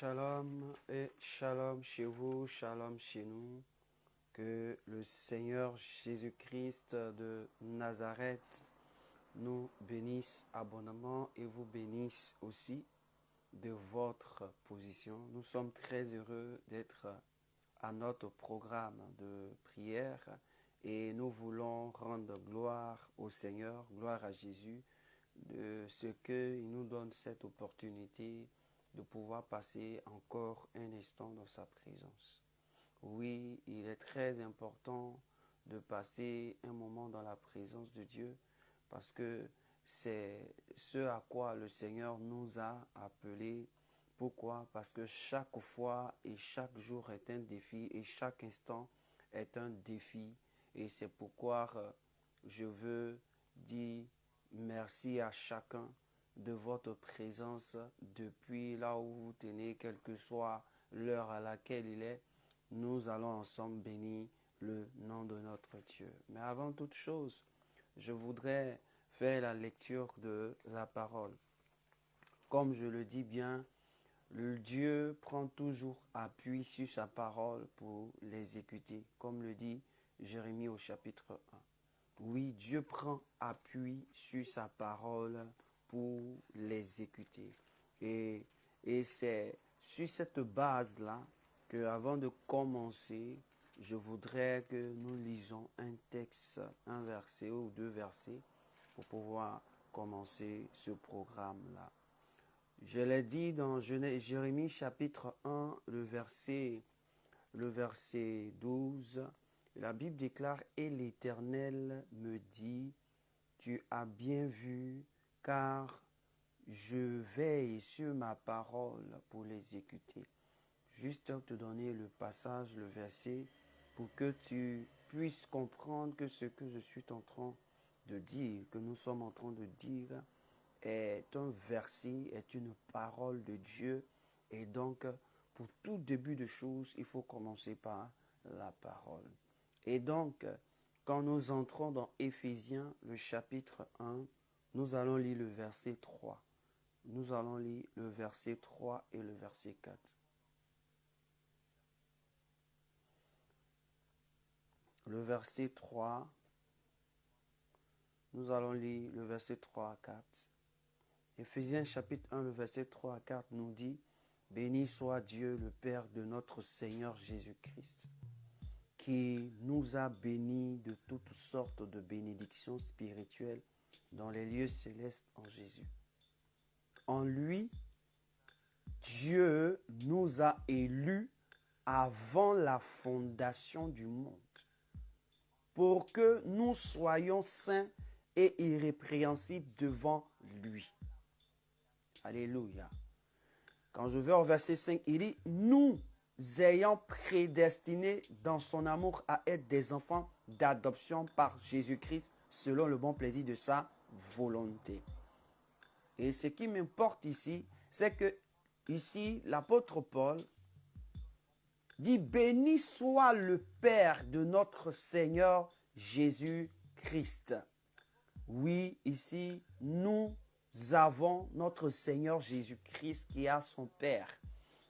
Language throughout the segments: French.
Shalom et shalom chez vous, shalom chez nous. Que le Seigneur Jésus-Christ de Nazareth nous bénisse abondamment et vous bénisse aussi de votre position. Nous sommes très heureux d'être à notre programme de prière et nous voulons rendre gloire au Seigneur, gloire à Jésus, de ce qu'il nous donne cette opportunité de pouvoir passer encore un instant dans sa présence. Oui, il est très important de passer un moment dans la présence de Dieu parce que c'est ce à quoi le Seigneur nous a appelés. Pourquoi? Parce que chaque fois et chaque jour est un défi et chaque instant est un défi. Et c'est pourquoi je veux dire merci à chacun de votre présence depuis là où vous tenez, quelle que soit l'heure à laquelle il est. Nous allons ensemble bénir le nom de notre Dieu. Mais avant toute chose, je voudrais faire la lecture de la parole. Comme je le dis bien, le Dieu prend toujours appui sur sa parole pour l'exécuter, comme le dit Jérémie au chapitre 1. Oui, Dieu prend appui sur sa parole pour l'exécuter. Et c'est sur cette base-là que, avant de commencer, je voudrais que nous lisons un texte, un verset ou deux versets pour pouvoir commencer ce programme-là. Je l'ai dit dans Jérémie chapitre 1, le verset 12. La Bible déclare « Et l'Éternel me dit, tu as bien vu, car je veille sur ma parole pour l'exécuter. » Juste te donner le passage, le verset, pour que tu puisses comprendre que ce que je suis en train de dire, que nous sommes en train de dire, est un verset, est une parole de Dieu. Et donc, pour tout début de choses, il faut commencer par la parole. Et donc, quand nous entrons dans Éphésiens, le chapitre 1, nous allons lire le verset 3. Nous allons lire le verset 3 et le verset 4. Le verset 3, nous allons lire le verset 3 à 4. Éphésiens chapitre 1, le verset 3 à 4 nous dit « Béni soit Dieu, le Père de notre Seigneur Jésus-Christ, qui nous a bénis de toutes sortes de bénédictions spirituelles dans les lieux célestes en Jésus. En lui, Dieu nous a élus avant la fondation du monde, pour que nous soyons saints et irrépréhensibles devant lui. » Alléluia. Quand je vais au verset 5, il dit « Nous ayant prédestinés dans son amour à être des enfants d'adoption par Jésus-Christ, selon le bon plaisir de sa volonté. » Et ce qui m'importe ici, c'est que ici, l'apôtre Paul dit « Béni soit le Père de notre Seigneur Jésus-Christ. » Oui, ici, nous avons notre Seigneur Jésus-Christ qui a son Père.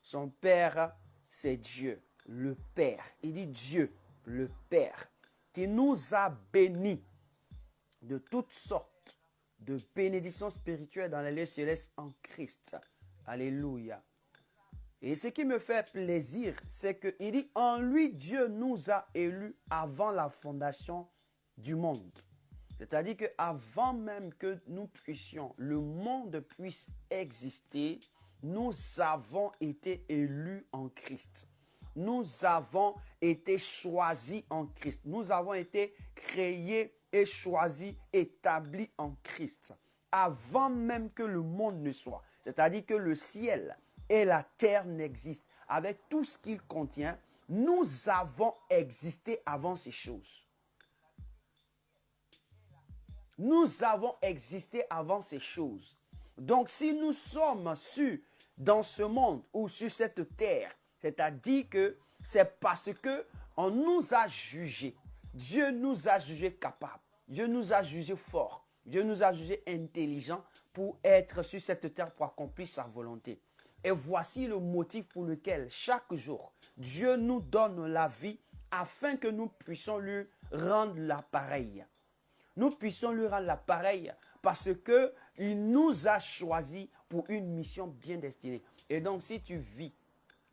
Son Père, c'est Dieu, le Père. Il dit Dieu, le Père, qui nous a bénis de toutes sortes de bénédictions spirituelles dans les lieux célestes en Christ. Alléluia. Et ce qui me fait plaisir, c'est qu'il dit, en lui, Dieu nous a élus avant la fondation du monde. C'est-à-dire qu'avant même que nous puissions, le monde puisse exister, nous avons été élus en Christ. Nous avons été choisis en Christ. Nous avons été créés et choisis, établis en Christ. Avant même que le monde ne soit. C'est-à-dire que le ciel et la terre n'existent. Avec tout ce qu'il contient, nous avons existé avant ces choses. Nous avons existé avant ces choses. Donc, si nous sommes dans ce monde ou sur cette terre, c'est-à-dire que c'est parce que on nous a jugés. Dieu nous a jugés capables. Dieu nous a jugés forts. Dieu nous a jugés intelligents pour être sur cette terre, pour accomplir sa volonté. Et voici le motif pour lequel chaque jour, Dieu nous donne la vie afin que nous puissions lui rendre l'appareil. Nous puissions lui rendre l'appareil parce qu'il nous a choisis pour une mission bien destinée. Et donc, si tu vis,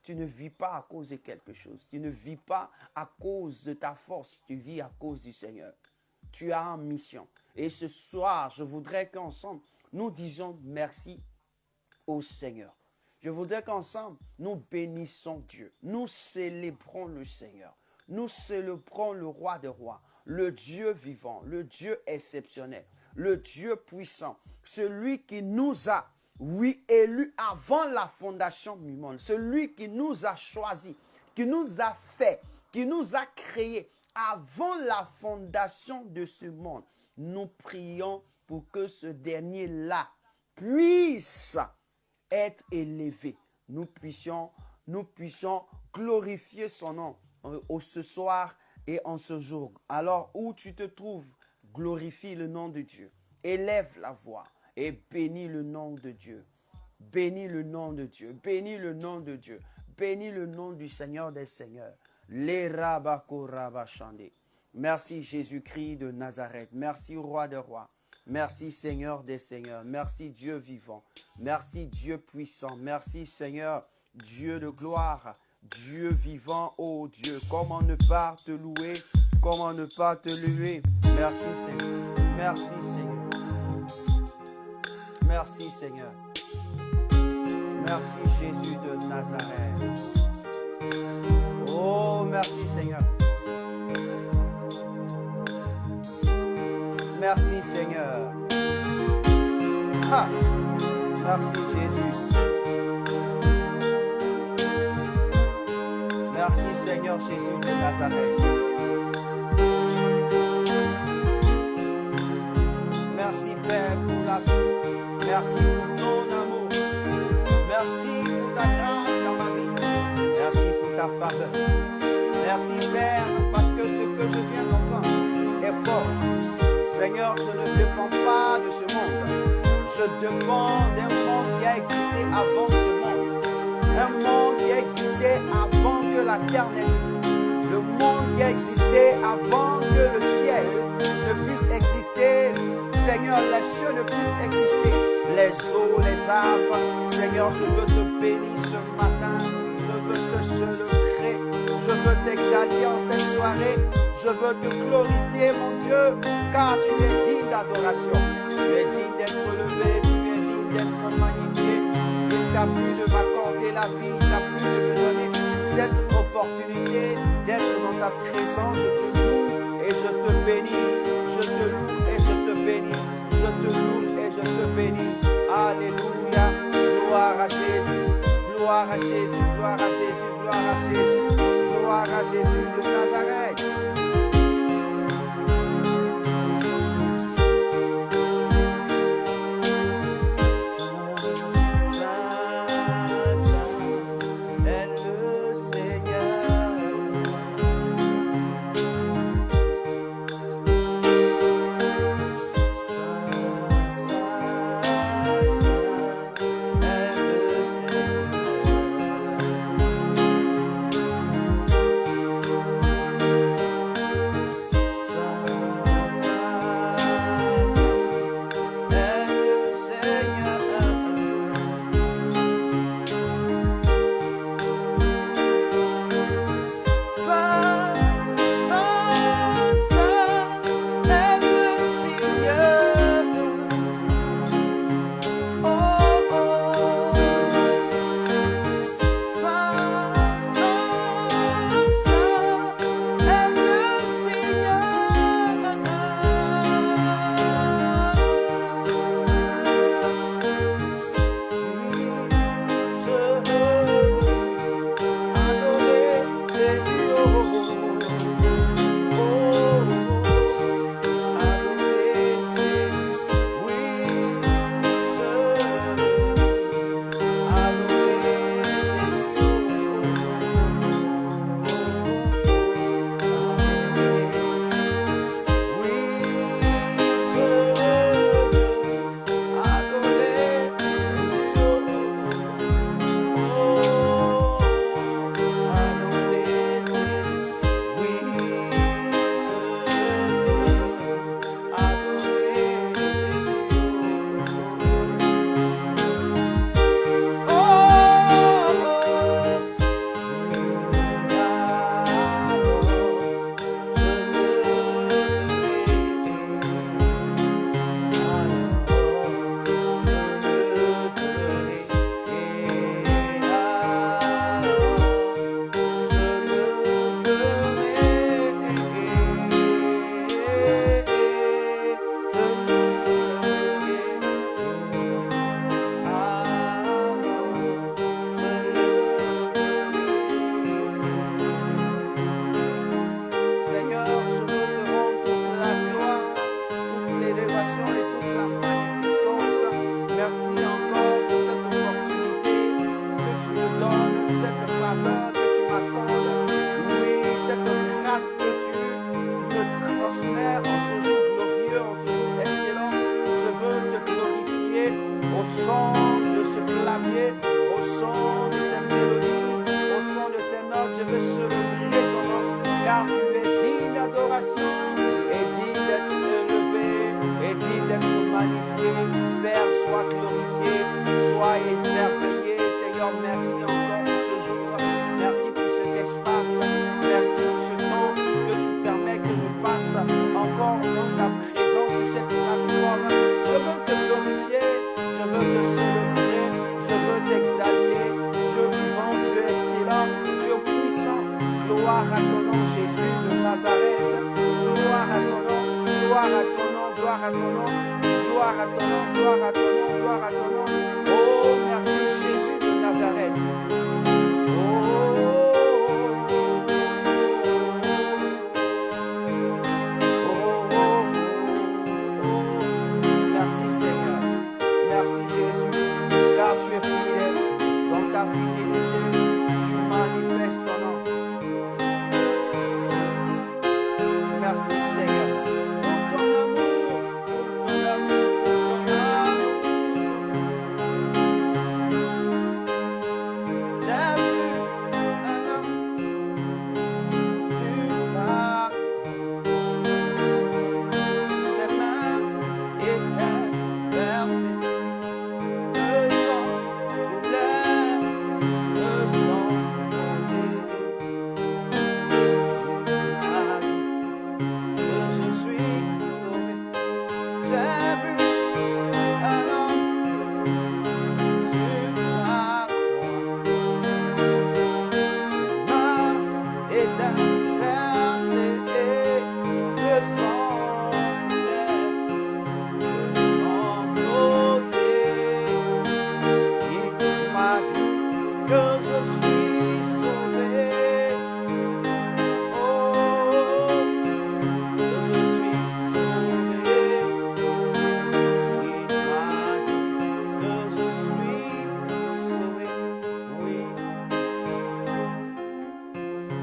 tu ne vis pas à cause de quelque chose. Tu ne vis pas à cause de ta force. Tu vis à cause du Seigneur. Tu as une mission. Et ce soir, je voudrais qu'ensemble, nous disions merci au Seigneur. Je voudrais qu'ensemble, nous bénissons Dieu. Nous célébrons le Seigneur. Nous célébrons le roi des rois, le Dieu vivant, le Dieu exceptionnel, le Dieu puissant, celui qui nous a, oui, élus avant la fondation du monde, celui qui nous a choisis, qui nous a fait, qui nous a créés avant la fondation de ce monde. Nous prions pour que ce dernier-là puisse être élevé. Nous puissions glorifier son nom ce soir et en ce jour. Alors où tu te trouves, glorifie le nom de Dieu. Élève la voix et bénis le nom de Dieu. Bénis le nom de Dieu. Bénis le nom de Dieu. Bénis le nom du Seigneur des Seigneurs. Les rabako rabachande. Merci Jésus-Christ de Nazareth. Merci Roi des rois. Merci Seigneur des Seigneurs. Merci Dieu vivant. Merci Dieu puissant. Merci Seigneur, Dieu de gloire. Dieu vivant, oh Dieu. Comment ne pas te louer? Comment ne pas te louer? Merci Seigneur. Merci Seigneur. Merci Seigneur. Merci Jésus de Nazareth. Oh, merci Seigneur. Merci Seigneur. Ah, merci Jésus. Merci Seigneur Jésus de Nazareth. Merci Père pour la vie. Merci pour ton amour. Merci pour ta grâce dans ma vie. Merci pour ta faveur. Merci Père parce que ce que je viens d'entendre est fort. Seigneur, je ne dépends pas de ce monde. Je dépends d'un monde qui a existé avant ce monde. Un monde qui a existé avant que la terre n'existe. Le monde qui a existé avant que le ciel ne puisse exister. Seigneur, les cieux ne puissent exister. Les eaux, les arbres. Seigneur, je veux te bénir ce matin. Je veux te célébrer. Je veux t'exalter en cette soirée. Je veux te glorifier, mon Dieu, car tu es digne d'adoration. Tu es digne d'être relevé, tu es digne d'être magnifié. Il t'a plu de m'accorder la vie, il t'a plu de me donner cette opportunité d'être dans ta présence. Je te loue et je te bénis. Je te loue et je te bénis. Je te loue et je te bénis. Alléluia. Gloire à Jésus. Gloire à Jésus. Gloire à Jésus. Gloire à Jésus. Gloire à Jésus de Nazareth. ce clavier, au son de ces mélodies, au son de ces notes, je veux célébrer ton nom, car tu es digne d'adoration et digne d'être élevé et digne d'être magnifié. Père, sois glorifié, sois émerveillé. Seigneur, merci encore pour ce jour. Merci pour cet espace. Merci pour ce temps que tu permets que je passe encore dans ta présence sur cette plateforme. Je veux te glorifier, je veux te célébrer, je veux t'exalter. Dieu vivant, Dieu excellent, Dieu puissant. Gloire à ton nom, Jésus de Nazareth. Gloire à ton nom, gloire à ton nom, gloire à ton nom. Gloire à ton nom, gloire à ton nom, gloire à ton nom. Oh, merci Jésus de Nazareth. Merci Seigneur, merci Jésus, car tu es fidèle. Dans ta fidélité, tu manifestes ton nom. Merci Seigneur.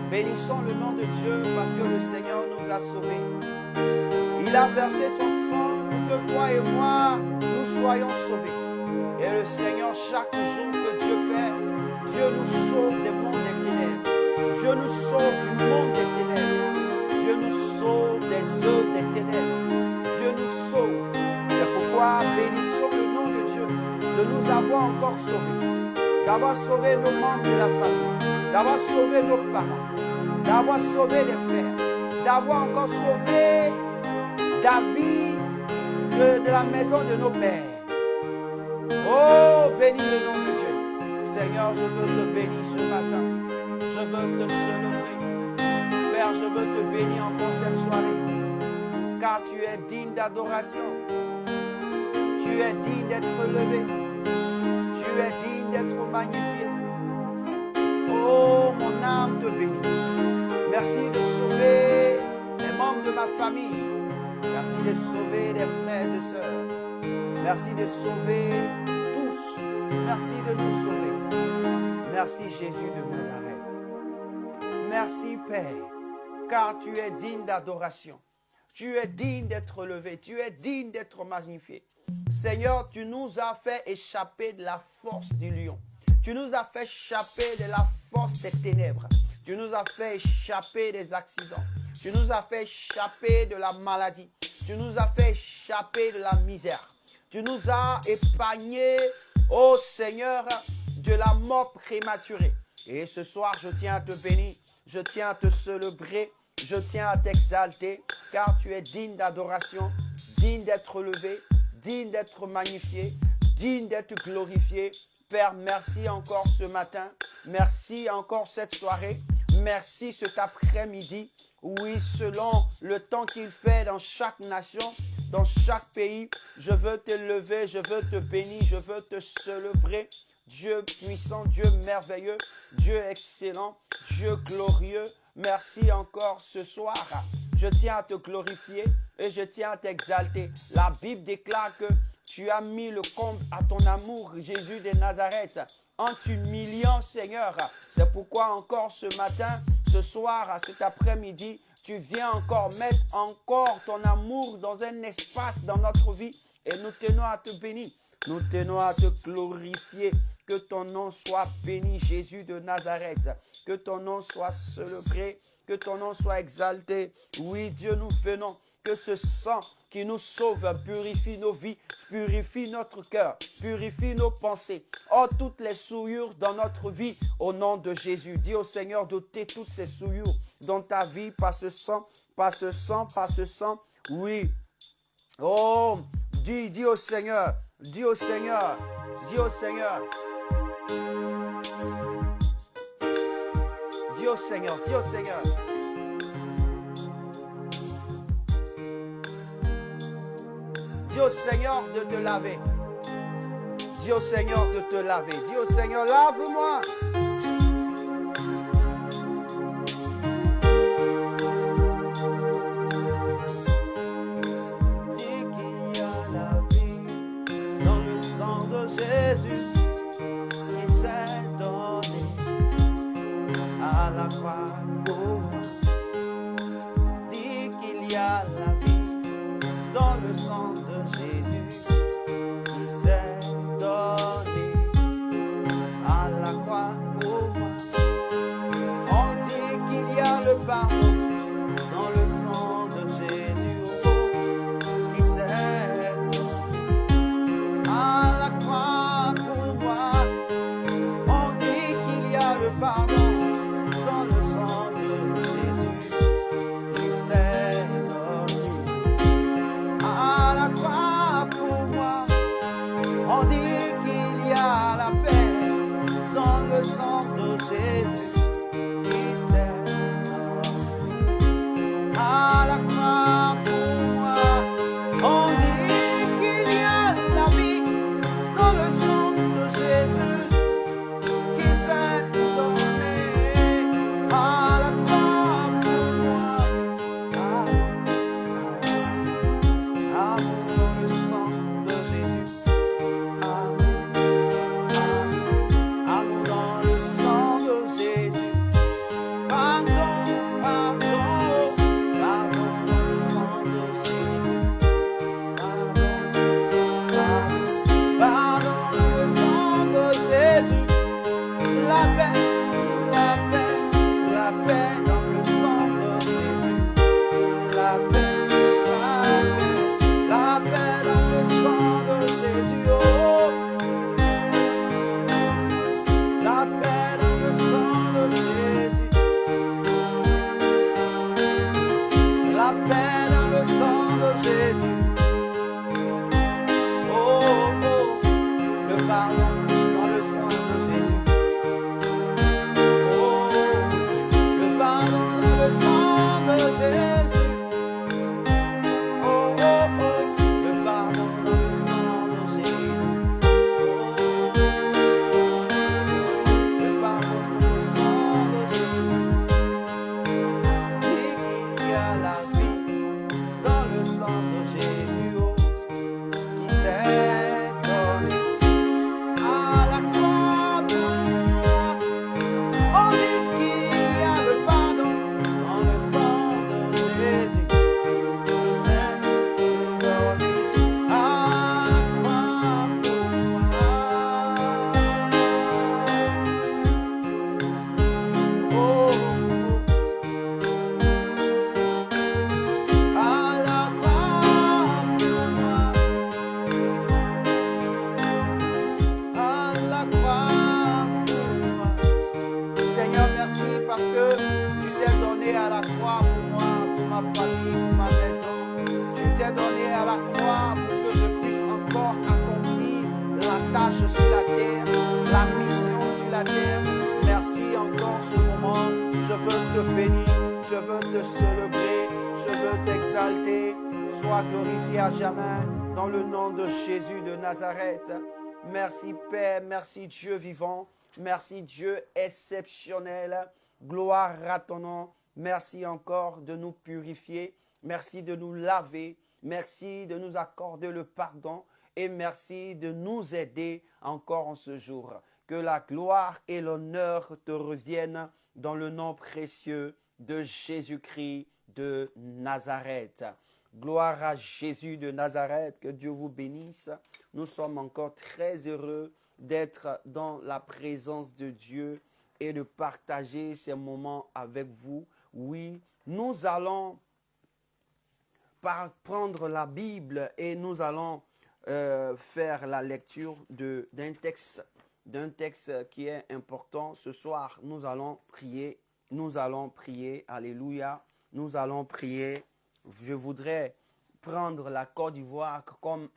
Bénissons le nom de Dieu parce que le Seigneur nous a sauvés. Il a versé son sang pour que toi et moi, nous soyons sauvés. Et le Seigneur, chaque jour que Dieu fait, Dieu nous sauve des mondes des ténèbres. Dieu nous sauve du monde des ténèbres. Dieu nous sauve des œuvres des ténèbres. Dieu nous sauve. C'est pourquoi bénissons le nom de Dieu de nous avoir encore sauvés. D'avoir sauvé nos membres de la famille. D'avoir sauvé nos parents. D'avoir sauvé les frères. D'avoir encore sauvé David de la maison de nos pères. Oh, bénis le nom de Dieu. Seigneur, je veux te bénir ce matin. Je veux te célébrer. Père, je veux te bénir encore cette soirée. Car tu es digne d'adoration. Tu es digne d'être levé. Tu es digne d'être magnifié. Oh, mon âme te bénit. Merci de sauver les membres de ma famille. Merci de sauver les frères et sœurs. Merci de sauver tous. Merci de nous sauver. Merci Jésus de Nazareth. Merci Père, car tu es digne d'adoration. Tu es digne d'être levé. Tu es digne d'être magnifié. Seigneur, tu nous as fait échapper de la force du lion. Tu nous as fait échapper de la force des ténèbres. Tu nous as fait échapper des accidents. Tu nous as fait échapper de la maladie. Tu nous as fait échapper de la misère. Tu nous as épargnés, ô Seigneur, de la mort prématurée. Et ce soir, je tiens à te bénir. Je tiens à te célébrer. Je tiens à t'exalter, car tu es digne d'adoration, digne d'être levé, digne d'être magnifié, digne d'être glorifié. Père, merci encore ce matin. Merci encore cette soirée. Merci cet après-midi. Oui, selon le temps qu'il fait dans chaque nation, dans chaque pays, je veux te lever, je veux te bénir, je veux te célébrer. Dieu puissant, Dieu merveilleux, Dieu excellent, Dieu glorieux. Merci encore ce soir. Je tiens à te glorifier et je tiens à t'exalter. La Bible déclare que tu as mis le comble à ton amour, Jésus de Nazareth, en t'humiliant, Seigneur. C'est pourquoi encore ce matin, ce soir, cet après-midi, tu viens encore mettre encore ton amour dans un espace dans notre vie et nous tenons à te bénir. Nous tenons à te glorifier. Que ton nom soit béni, Jésus de Nazareth. Que ton nom soit célébré. Que ton nom soit exalté. Oui, Dieu, nous venons. Que ce sang qui nous sauve purifie nos vies, purifie notre cœur, purifie nos pensées. Oh, toutes les souillures dans notre vie, au nom de Jésus. Dis au Seigneur d'ôter toutes ces souillures dans ta vie par ce sang, par ce sang, par ce sang. Oui. Oh, dis au Seigneur, dis au Seigneur, dis au Seigneur. Dis au Seigneur, dis au Seigneur. Dis au Seigneur de te laver. Dis au Seigneur de te laver. Dis au Seigneur, lave-moi. Dis qu'il y a la vie dans le sang de Jésus qui s'est donné à la croix pour moi. Dis qu'il y a la vie dans le sang de Jésus qui s'est donné à la croix pour moi. On dit qu'il y a le pardon dans le sang de Jésus qui s'est donné à la croix pour moi. On dit qu'il y a le pardon dans le sang de Jésus qui s'est donné à la croix pour moi. On dit qu'il y a la paix dans le sang de Jésus qui s'est donné à la croix pour moi. On dit qu'il y a la vie dans le sang de Jésus qui s'est donné à la croix pour moi. Amour dans le sang de Jésus. Amour dans le sang de Jésus. Pardon, pardon, pardon dans le sang de Jésus. Pardon, pardon dans le sang de Jésus. La paix, la paix, la paix dans le sang de Jésus. La paix, la paix dans le sang de Jésus. Oh, la paix dans le sang de Jésus. La paix dans le sang de Jésus. Oh, oh, le pardon dans le sang de Jésus. Oh, le pardon dans le sang de Jésus. Oh, oh, oh, le pardon dans le sang de Jésus. Oh, le pardon dans le sang de Jésus. Dis qu'il y a la vie dans le sang de Jésus. Oh, qui s'est donné à la croix pour moi. On dit qu'il y a le pardon dans le sang de Jésus qui s'est donné à la croix pour moi. Oh, à la croix pour moi. À la croix pour moi. Seigneur, merci parce que tu t'es donné à la croix pour moi, pour ma famille, pour ma maison. Tu t'es donné à la croix pour que je puisse encore accomplir la tâche sur la terre, la mission sur la terre. Merci encore ce moment. Je veux te bénir, je veux te célébrer, je veux t'exalter. Sois glorifié à jamais dans le nom de Jésus de Nazareth. Merci Père, merci Dieu vivant, merci Dieu exceptionnel. Gloire à ton nom. Merci encore de nous purifier. Merci de nous laver. Merci de nous accorder le pardon. Et merci de nous aider encore en ce jour. Que la gloire et l'honneur te reviennent dans le nom précieux de Jésus-Christ de Nazareth. Gloire à Jésus de Nazareth, que Dieu vous bénisse. Nous sommes encore très heureux d'être dans la présence de Dieu et de partager ces moments avec vous. Oui, nous allons prendre la Bible et nous allons faire la lecture d'un texte qui est important. Ce soir, nous allons prier. Nous allons prier. Alléluia. Nous allons prier. Je voudrais prendre la Côte d'Ivoire comme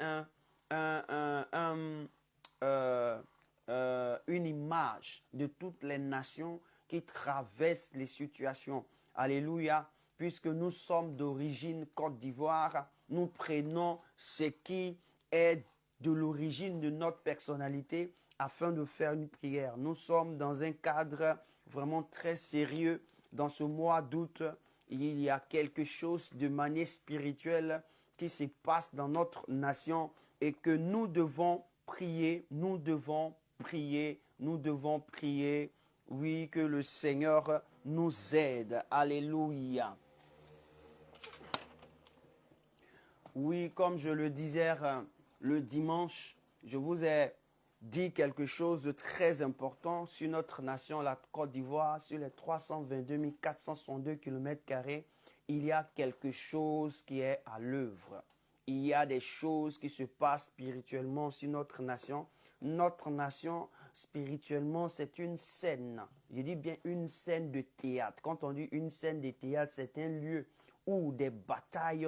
une image de toutes les nations qui traversent les situations. Alléluia. Puisque nous sommes d'origine Côte d'Ivoire, nous prenons ce qui est de l'origine de notre personnalité afin de faire une prière. Nous sommes dans un cadre vraiment très sérieux. Dans ce mois d'août, il y a quelque chose de manière spirituelle qui se passe dans notre nation et que nous devons prier, nous devons prier, nous devons prier. Oui, que le Seigneur nous aide. Alléluia. Oui, comme je le disais le dimanche, je vous ai dit quelque chose de très important sur notre nation, la Côte d'Ivoire, sur les 322 462 km², il y a quelque chose qui est à l'œuvre. Il y a des choses qui se passent spirituellement sur notre nation. Notre nation, spirituellement, c'est une scène. Je dis bien une scène de théâtre. Quand on dit une scène de théâtre, c'est un lieu où des batailles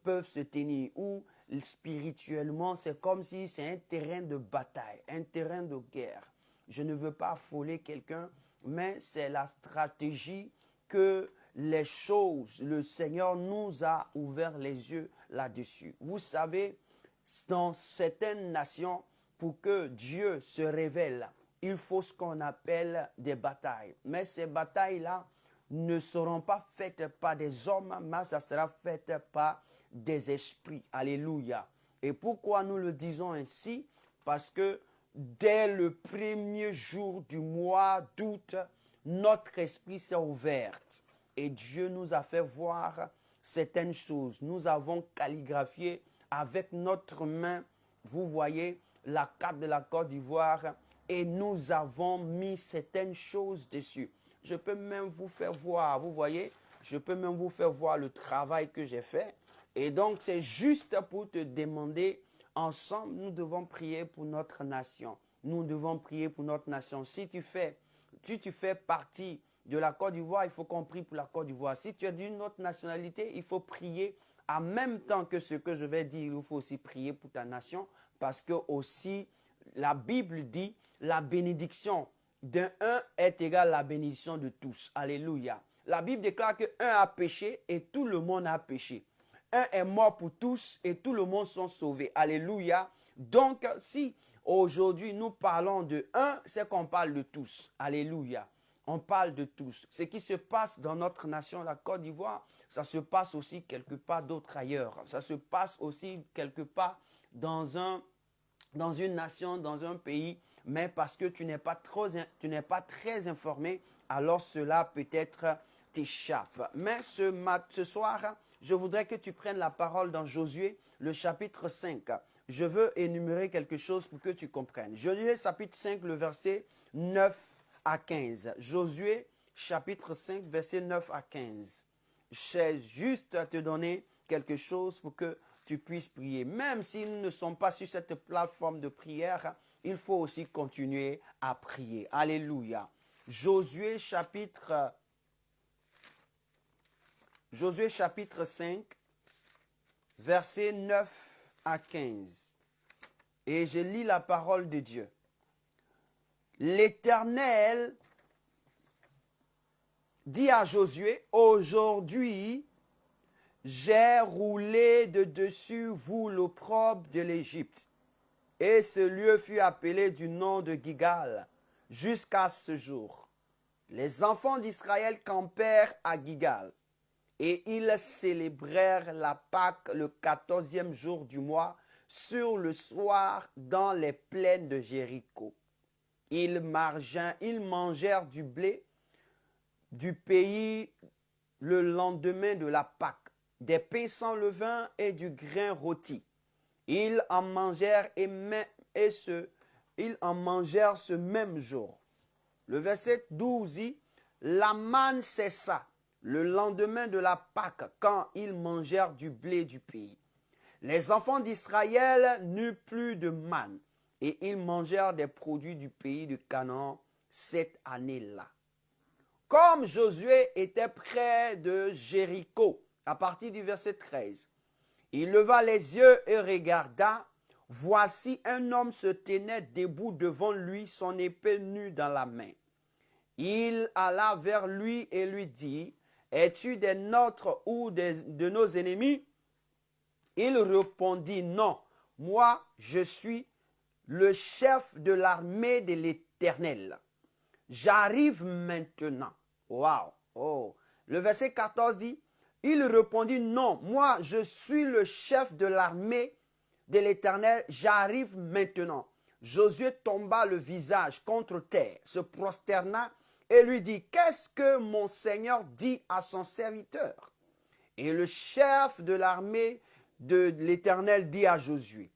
peuvent se tenir, où spirituellement, c'est comme si c'est un terrain de bataille, un terrain de guerre. Je ne veux pas affoler quelqu'un, mais c'est la stratégie que les choses, le Seigneur nous a ouvert les yeux là-dessus. Vous savez, dans certaines nations, pour que Dieu se révèle, il faut ce qu'on appelle des batailles. Mais ces batailles-là ne seront pas faites par des hommes, mais ça sera fait par des esprits. Alléluia. Et pourquoi nous le disons ainsi? Parce que dès le premier jour du mois d'août, notre esprit s'est ouvert et Dieu nous a fait voir certaines choses. Nous avons calligraphié avec notre main, vous voyez, la carte de la Côte d'Ivoire et nous avons mis certaines choses dessus. Je peux même vous faire voir, vous voyez, je peux même vous faire voir le travail que j'ai fait. Et donc, c'est juste pour te demander, ensemble, nous devons prier pour notre nation. Nous devons prier pour notre nation. Si tu fais partie de la Côte d'Ivoire, il faut qu'on prie pour la Côte d'Ivoire. Si tu es d'une autre nationalité, il faut prier en même temps que ce que je vais dire. Il faut aussi prier pour ta nation parce que aussi, la Bible dit, la bénédiction d'un est égale à la bénédiction de tous. Alléluia. La Bible déclare que un a péché et tout le monde a péché. Un est mort pour tous et tout le monde sont sauvés. Alléluia. Donc, si aujourd'hui nous parlons de un, c'est qu'on parle de tous. Alléluia. On parle de tous. Ce qui se passe dans notre nation, la Côte d'Ivoire, ça se passe aussi quelque part d'autre ailleurs. Ça se passe aussi quelque part dans une nation, dans un pays, mais parce que tu n'es pas très informé, alors cela peut-être t'échappe. Mais ce soir, je voudrais que tu prennes la parole dans Josué, le chapitre 5. Je veux énumérer quelque chose pour que tu comprennes. Josué, chapitre 5, le verset 9 à 15. Josué, chapitre 5, verset 9 à 15. J'ai juste à te donner quelque chose pour que tu puisses prier. Même si nous ne sommes pas sur cette plateforme de prière, il faut aussi continuer à prier. Alléluia. Josué chapitre 5, versets 9 à 15. Et je lis la parole de Dieu. L'Éternel dit à Josué, aujourd'hui, j'ai roulé de dessus vous l'opprobre de l'Égypte. Et ce lieu fut appelé du nom de Gilgal jusqu'à ce jour. Les enfants d'Israël campèrent à Gilgal. Et ils célébrèrent la Pâque le 14e jour du mois, sur le soir, dans les plaines de Jéricho. Ils mangèrent du blé du pays le lendemain de la Pâque. des pains sans levain et du grain rôti. Ils en mangèrent ils en mangèrent ce même jour. Le verset 12 dit, la manne cessa le lendemain de la Pâque, quand ils mangèrent du blé du pays. Les enfants d'Israël n'eurent plus de manne, et ils mangèrent des produits du pays de Canaan cette année-là. Comme Josué était près de Jéricho, à partir du verset 13, il leva les yeux et regarda. Voici un homme se tenait debout devant lui, son épée nue dans la main. Il alla vers lui et lui dit, es-tu des nôtres ou de nos ennemis? Il répondit, non, moi je suis le chef de l'armée de l'Éternel. J'arrive maintenant. Waouh! Oh. Le verset 14 dit, il répondit, non, moi je suis le chef de l'armée de l'Éternel, j'arrive maintenant. Josué tomba le visage contre terre, se prosterna et lui dit, qu'est-ce que mon Seigneur dit à son serviteur? Et le chef de l'armée de l'Éternel dit à Josué,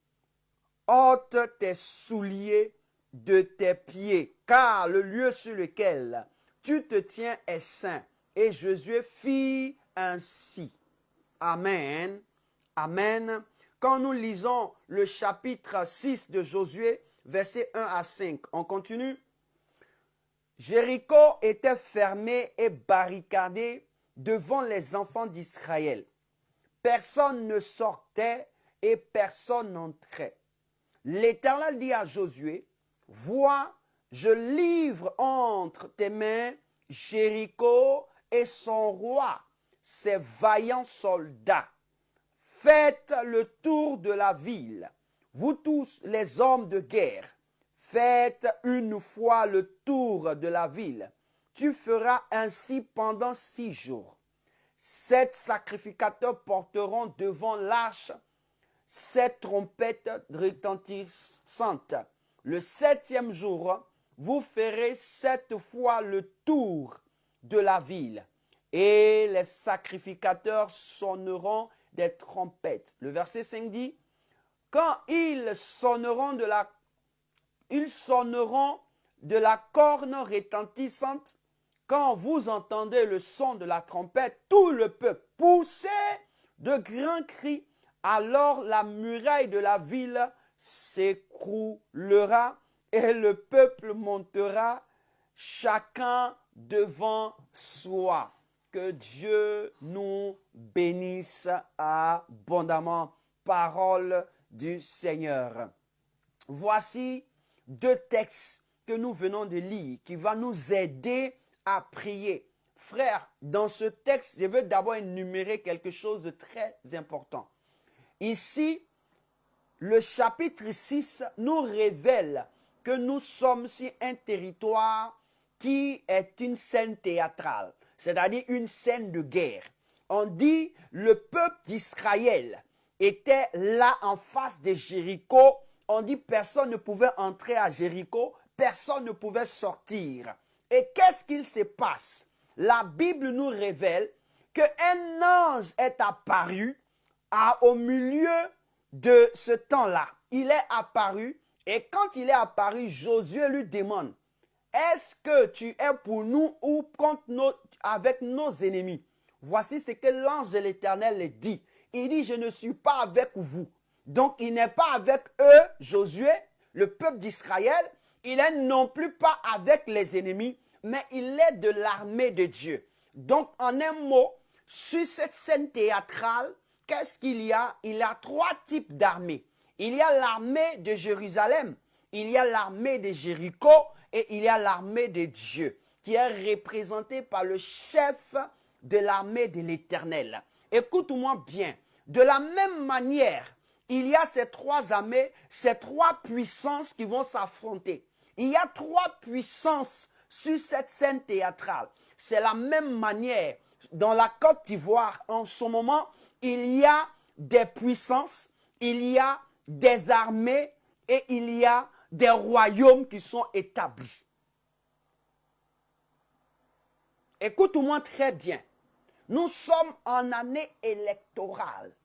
ôte tes souliers de tes pieds, car le lieu sur lequel tu te tiens est saint. Et Josué fit ainsi. Amen. Amen. Quand nous lisons le chapitre 6 de Josué, versets 1 à 5, on continue. Jéricho était fermé et barricadé devant les enfants d'Israël. Personne ne sortait et personne n'entrait. L'Éternel dit à Josué, vois, je livre entre tes mains Jéricho et son roi, ses vaillants soldats. Faites le tour de la ville, vous tous les hommes de guerre. Faites une fois le tour de la ville. Tu feras ainsi pendant 6 jours. 7 sacrificateurs porteront devant l'arche 7 trompettes retentissantes. Le 7e jour, vous ferez 7 fois le tour de la ville. Et les sacrificateurs sonneront des trompettes. Le verset 5 dit, quand ils sonneront de la corne retentissante, quand vous entendez le son de la trompette, tout le peuple poussait de grands cris, alors la muraille de la ville s'écroulera et le peuple montera chacun devant soi. Que Dieu nous bénisse abondamment. Parole du Seigneur. Voici 2 textes que nous venons de lire qui vont nous aider à prier. Frère, dans ce texte, je veux d'abord énumérer quelque chose de très important. Ici, le chapitre 6 nous révèle que nous sommes sur un territoire qui est une scène théâtrale, c'est-à-dire une scène de guerre. On dit le peuple d'Israël était là en face de Jéricho. On dit personne ne pouvait entrer à Jéricho, personne ne pouvait sortir. Et qu'est-ce qu'il se passe? La Bible nous révèle qu'un ange est apparu au milieu de ce temps-là. Il est apparu et quand il est apparu, Josué lui demande, est-ce que tu es pour nous ou avec nos ennemis? Voici ce que l'ange de l'Éternel dit. Il dit, je ne suis pas avec vous. Donc, il n'est pas avec eux, Josué, le peuple d'Israël. Il n'est non plus pas avec les ennemis, mais il est de l'armée de Dieu. Donc, en un mot, sur cette scène théâtrale, qu'est-ce qu'il y a? Il y a 3 types d'armées. Il y a l'armée de Jérusalem, il y a l'armée de Jéricho et il y a l'armée de Dieu, qui est représentée par le chef de l'armée de l'Éternel. Écoute-moi bien, de la même manière, il y a ces 3 armées, ces 3 puissances qui vont s'affronter. Il y a 3 puissances sur cette scène théâtrale. C'est la même manière. Dans la Côte d'Ivoire, en ce moment, il y a des puissances, il y a des armées et il y a des royaumes qui sont établis. Écoute-moi très bien. Nous sommes en année électorale.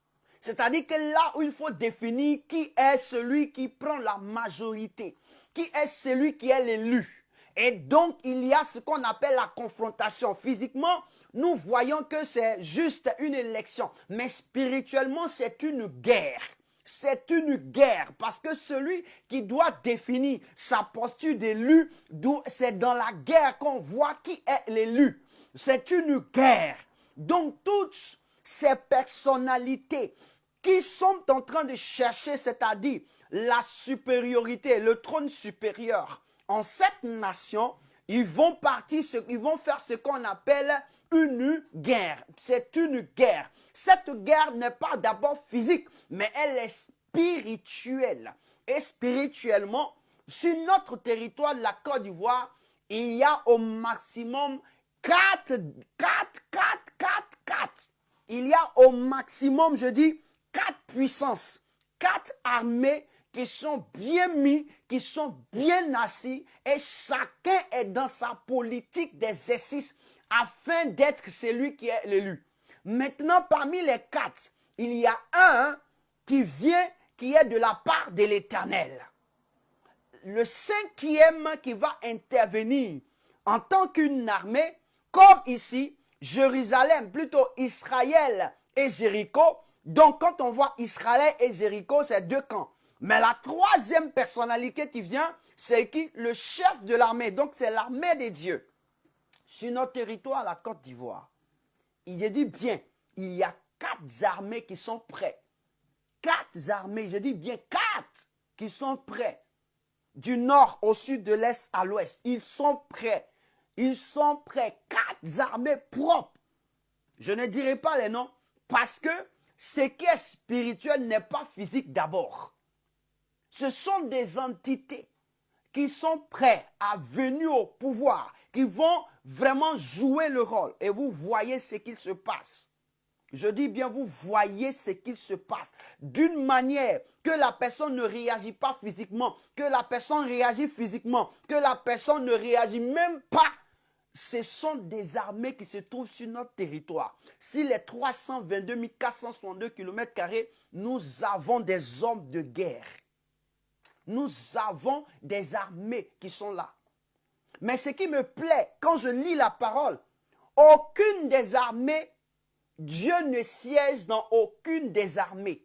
C'est-à-dire que là où il faut définir qui est celui qui prend la majorité, qui est celui qui est l'élu. Et donc, il y a ce qu'on appelle la confrontation. Physiquement, nous voyons que c'est juste une élection. Mais spirituellement, c'est une guerre. C'est une guerre parce que celui qui doit définir sa posture d'élu, c'est dans la guerre qu'on voit qui est l'élu. C'est une guerre. Donc, toutes ces personnalités qui sont en train de chercher, c'est-à-dire la supériorité, le trône supérieur en cette nation, ils vont faire ce qu'on appelle une guerre. C'est une guerre. Cette guerre n'est pas d'abord physique, mais elle est spirituelle. Et spirituellement, sur notre territoire de la Côte d'Ivoire, il y a au maximum 4. Il y a au maximum, je dis, 4 puissances, 4 armées qui sont bien mis, qui sont bien assis et chacun est dans sa politique d'exercice afin d'être celui qui est l'élu. Maintenant, parmi les 4, il y a un qui vient, qui est de la part de l'Éternel. Le 5e qui va intervenir en tant qu'une armée, comme ici, Jérusalem, plutôt Israël et Jéricho. Donc, quand on voit Israël et Jéricho, c'est 2 camps. Mais la 3e personnalité qui vient, c'est qui? Le chef de l'armée. Donc, c'est l'armée des dieux. Sur notre territoire, la Côte d'Ivoire, il est dit bien, il y a 4 armées qui sont prêtes. 4 armées, je dis bien 4 qui sont prêts. Du nord au sud, de l'est à l'ouest. Ils sont prêts. Ils sont prêts. 4 armées propres. Je ne dirai pas les noms parce que ce qui est spirituel n'est pas physique d'abord. Ce sont des entités qui sont prêts à venir au pouvoir, qui vont vraiment jouer le rôle. Et vous voyez ce qu'il se passe. Je dis bien, vous voyez ce qu'il se passe. D'une manière que la personne ne réagit pas physiquement, que la personne réagit physiquement, que la personne ne réagit même pas. Ce sont des armées qui se trouvent sur notre territoire. Sur les 322 462 km², nous avons des hommes de guerre. Nous avons des armées qui sont là. Mais ce qui me plaît, quand je lis la parole, aucune des armées, Dieu ne siège dans aucune des armées.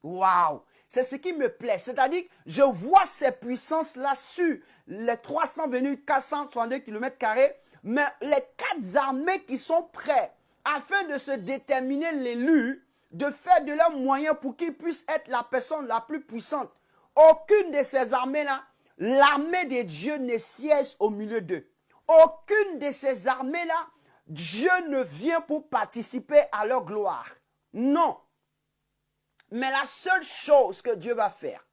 Waouh! C'est ce qui me plaît. C'est-à-dire que je vois ces puissances-là sur les 322 462 km², mais les 4 armées qui sont prêtes afin de se déterminer l'élu, de faire de leurs moyens pour qu'il puisse être la personne la plus puissante. Aucune de ces armées-là, l'armée de Dieu ne siège au milieu d'eux. Aucune de ces armées-là, Dieu ne vient pour participer à leur gloire. Non. Mais la seule chose que Dieu va faire,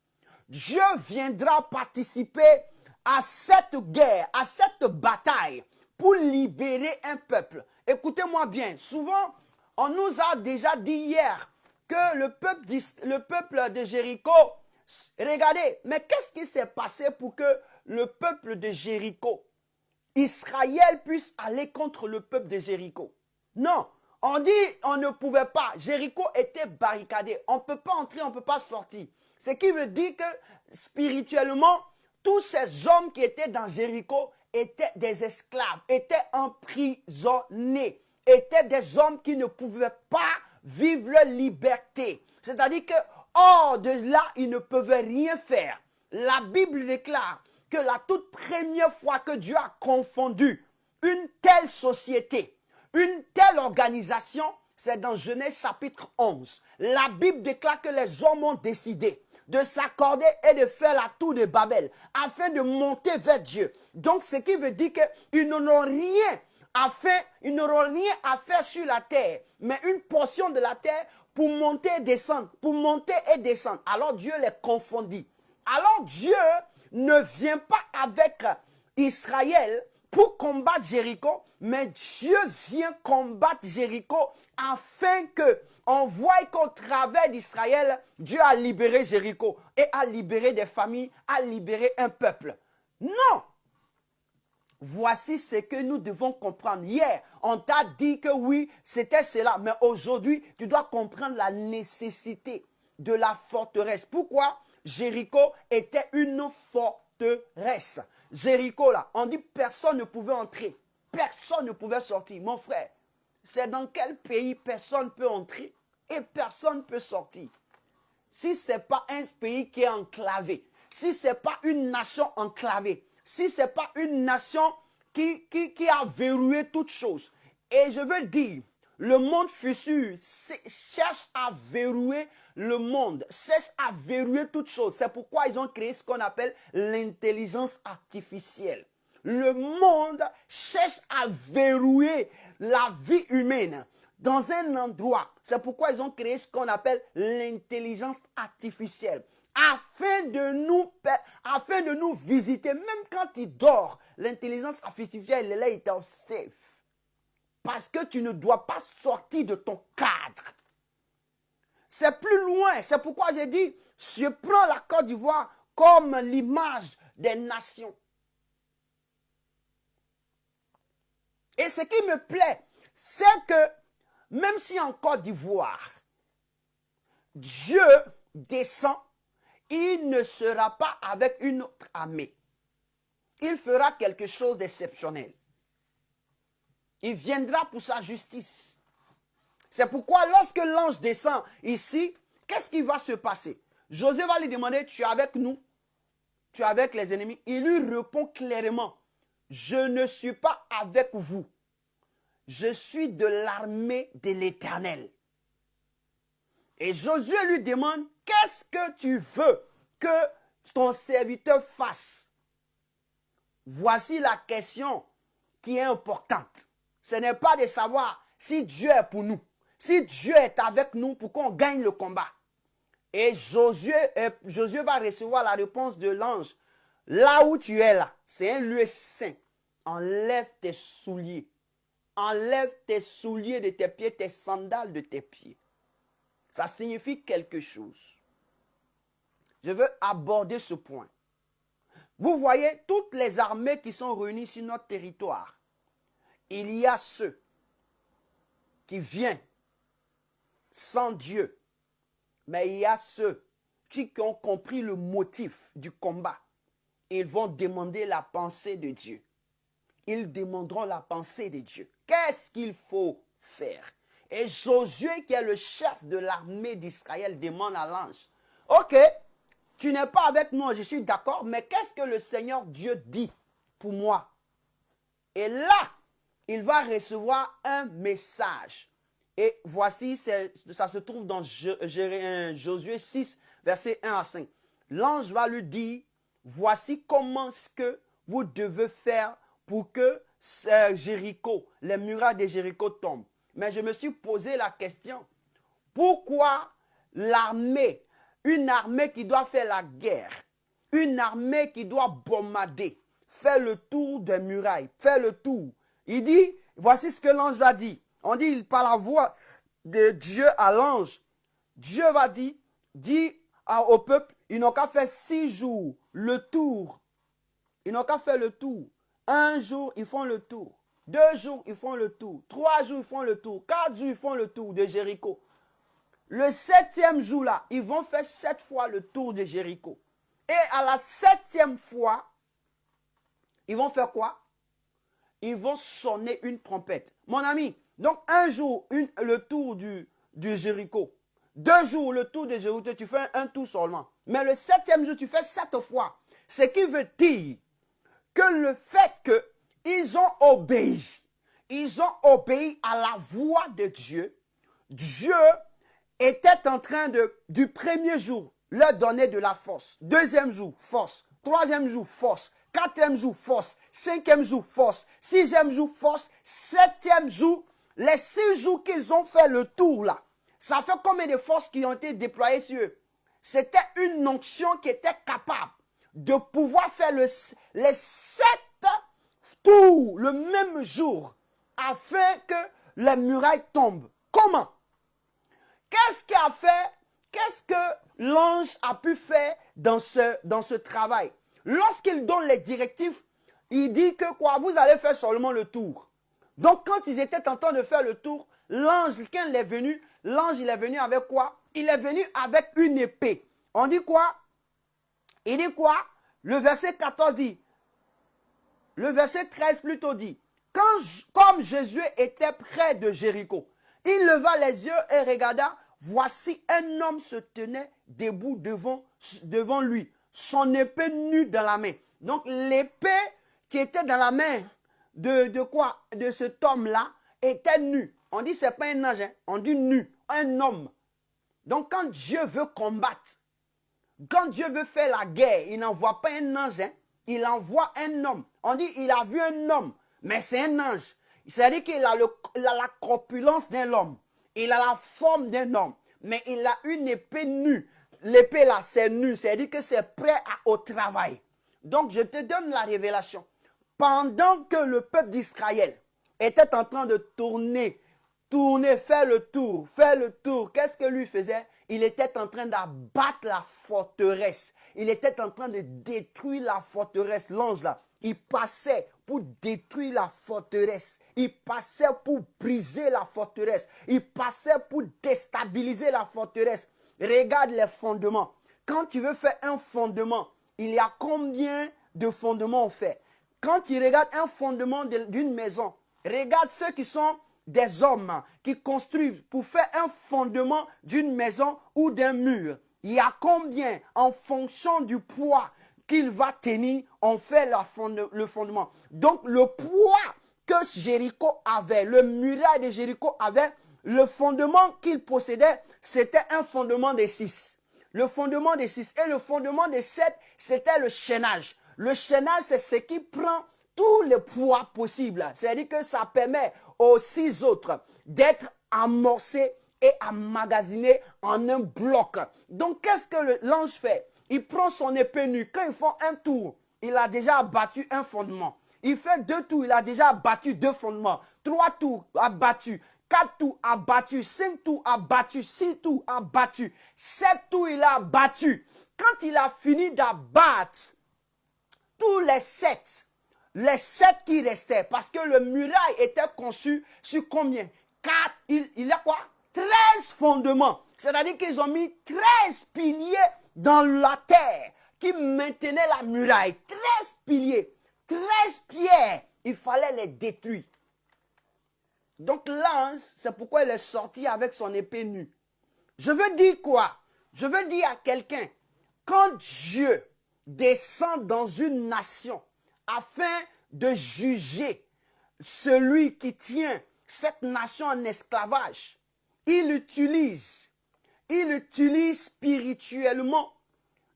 Dieu viendra participer à cette guerre, à cette bataille pour libérer un peuple. Écoutez-moi bien, souvent, on nous a déjà dit hier que le peuple de Jéricho, regardez, mais qu'est-ce qui s'est passé pour que le peuple de Jéricho, Israël puisse aller contre le peuple de Jéricho? Non, on dit on ne pouvait pas. Jéricho était barricadé. On ne peut pas entrer, on ne peut pas sortir. Ce qui veut dire que spirituellement, tous ces hommes qui étaient dans Jéricho étaient des esclaves, étaient emprisonnés, étaient des hommes qui ne pouvaient pas vivre leur liberté. C'est-à-dire que hors de là, ils ne pouvaient rien faire. La Bible déclare que la toute première fois que Dieu a confondu une telle société, une telle organisation, c'est dans Genèse chapitre 11. La Bible déclare que les hommes ont décidé de s'accorder et de faire la tour de Babel afin de monter vers Dieu. Donc, ce qui veut dire qu'ils n'auront rien à faire, ils n'auront rien à faire sur la terre, mais une portion de la terre pour monter et descendre, pour monter et descendre. Alors Dieu les confondit. Alors Dieu ne vient pas avec Israël pour combattre Jéricho, mais Dieu vient combattre Jéricho afin que on voit qu'au travers d'Israël, Dieu a libéré Jéricho et a libéré des familles, a libéré un peuple. Non! Voici ce que nous devons comprendre. Hier, on t'a dit que oui, c'était cela. Mais aujourd'hui, tu dois comprendre la nécessité de la forteresse. Pourquoi? Jéricho était une forteresse. Jéricho, là, on dit personne ne pouvait entrer. Personne ne pouvait sortir. Mon frère, c'est dans quel pays personne ne peut entrer et personne ne peut sortir? Si ce n'est pas un pays qui est enclavé, si ce n'est pas une nation enclavée, si ce n'est pas une nation qui a verrouillé toutes choses. Et je veux dire, le monde futur cherche à verrouiller le monde, cherche à verrouiller toutes choses. C'est pourquoi ils ont créé ce qu'on appelle l'intelligence artificielle. Le monde cherche à verrouiller la vie humaine dans un endroit. C'est pourquoi ils ont créé ce qu'on appelle l'intelligence artificielle. Afin de nous visiter, même quand il dort, l'intelligence artificielle est là, il t'observe. Parce que tu ne dois pas sortir de ton cadre. C'est plus loin. C'est pourquoi j'ai dit, je prends la Côte d'Ivoire comme l'image des nations. Et ce qui me plaît, c'est que même si en Côte d'Ivoire, Dieu descend, il ne sera pas avec une autre armée. Il fera quelque chose d'exceptionnel. Il viendra pour sa justice. C'est pourquoi lorsque l'ange descend ici, qu'est-ce qui va se passer? Josué va lui demander, tu es avec nous? Tu es avec les ennemis? Il lui répond clairement, je ne suis pas avec vous. Je suis de l'armée de l'Éternel. Et Josué lui demande, qu'est-ce que tu veux que ton serviteur fasse? Voici la question qui est importante. Ce n'est pas de savoir si Dieu est pour nous, si Dieu est avec nous pour qu'on gagne le combat. Et Josué va recevoir la réponse de l'ange. Là où tu es là, c'est un lieu saint. Enlève tes souliers. Enlève tes souliers de tes pieds, tes sandales de tes pieds. Ça signifie quelque chose. Je veux aborder ce point. Vous voyez toutes les armées qui sont réunies sur notre territoire. Il y a ceux qui viennent sans Dieu. Mais il y a ceux qui ont compris le motif du combat. Ils vont demander la pensée de Dieu. Ils demanderont la pensée de Dieu. Qu'est-ce qu'il faut faire? Et Josué, qui est le chef de l'armée d'Israël, demande à l'ange, ok, tu n'es pas avec nous, je suis d'accord, mais qu'est-ce que le Seigneur Dieu dit pour moi? Et là, il va recevoir un message. Et voici, ça se trouve dans Josué 6, versets 1 à 5. L'ange va lui dire, voici comment ce que vous devez faire pour que Jéricho, les murailles de Jéricho tombent. Mais je me suis posé la question, pourquoi l'armée, une armée qui doit faire la guerre, une armée qui doit bombarder, faire le tour des murailles, faire le tour. Il dit, voici ce que l'ange va dire. On dit par la voix de Dieu à l'ange. Dieu va dire au peuple, ils n'ont qu'à faire 6 jours le tour. Ils n'ont qu'à faire le tour. 1 jour, ils font le tour. 2 jours, ils font le tour. 3 jours, ils font le tour. 4 jours, ils font le tour de Jéricho. Le 7e jour là, ils vont faire 7 fois le tour de Jéricho. Et à la 7e fois, ils vont faire quoi? Ils vont sonner une trompette. Mon ami, donc 1 jour, le tour du Jéricho. 2 jours, le tour de Jéricho, tu fais un tour seulement. Mais le 7e jour, tu fais 7 fois. Ce qui veut dire que le fait qu'ils ont obéi à la voix de Dieu, Dieu était en train du premier jour, leur donner de la force. 2e jour, force. 3e jour, force. 4e jour, force. 5e jour, force. 6e jour, force. 7e jour, les 6 jours qu'ils ont fait le tour là, ça fait combien de forces qui ont été déployées sur eux? C'était une onction qui était capable de pouvoir faire les 7 tours le même jour afin que les murailles tombent. Comment? Qu'est-ce que l'ange a pu faire dans ce travail? Lorsqu'il donne les directives, il dit que quoi? Vous allez faire seulement le tour. Donc quand ils étaient en train de faire le tour, l'ange, quand il est venu, l'ange il est venu avec quoi? Il est venu avec une épée. On dit quoi? Il dit quoi? Le verset 14 dit, le verset 13 plutôt dit, comme Josué était près de Jéricho, il leva les yeux et regarda, voici un homme se tenait debout devant lui, son épée nue dans la main. Donc l'épée qui était dans la main de quoi? De cet homme-là était nue. On dit c'est pas un ange, hein? On dit nu, un homme. Donc quand Dieu veut combattre, quand Dieu veut faire la guerre, il n'envoie pas un ange, hein? Il envoie un homme. On dit il a vu un homme, mais c'est un ange. C'est-à-dire qu'il a, la corpulence d'un homme. Il a la forme d'un homme, mais il a une épée nue. L'épée là, c'est nu, c'est-à-dire que c'est prêt au travail. Donc je te donne la révélation. Pendant que le peuple d'Israël était en train de tourner, faire le tour, qu'est-ce que lui faisait? Il était en train d'abattre la forteresse. Il était en train de détruire la forteresse. L'ange là, il passait pour détruire la forteresse. Il passait pour briser la forteresse. Il passait pour déstabiliser la forteresse. Regarde les fondements. Quand tu veux faire un fondement, il y a combien de fondements on fait? Quand tu regardes un fondement d'une maison, regarde ceux qui sont des hommes qui construisent pour faire un fondement d'une maison ou d'un mur. Il y a combien en fonction du poids qu'il va tenir, on fait le fondement. Donc le poids que Jéricho avait, le muraille de Jéricho avait, le fondement qu'il possédait, c'était un fondement de 6. Le fondement de 6 et le fondement de 7, c'était le chaînage. Le chaînage, c'est ce qui prend tous les poids possibles. C'est-à-dire que ça permet aux 6 autres d'être amorcés et emmagasinés en un bloc. Donc, qu'est-ce que l'ange fait? Il prend son épée nue. Quand ils font un tour, il a déjà abattu un fondement. Il fait 2 tours, il a déjà abattu 2 fondements. 3 tours, abattu. 4 tours, abattu. 5 tours, abattu. 6 tours, abattu. 7 tours, il a abattu. Quand il a fini d'abattre tous les 7 qui restaient, parce que le muraille était conçu sur combien? 4, il a quoi? 13 fondements. C'est-à-dire qu'ils ont mis 13 piliers dans la terre qui maintenaient la muraille. 13 piliers, 13 pierres. Il fallait les détruire. Donc l'ange, c'est pourquoi il est sorti avec son épée nue. Je veux dire quoi? Je veux dire à quelqu'un, quand Dieu descend dans une nation afin de juger celui qui tient cette nation en esclavage, il utilise spirituellement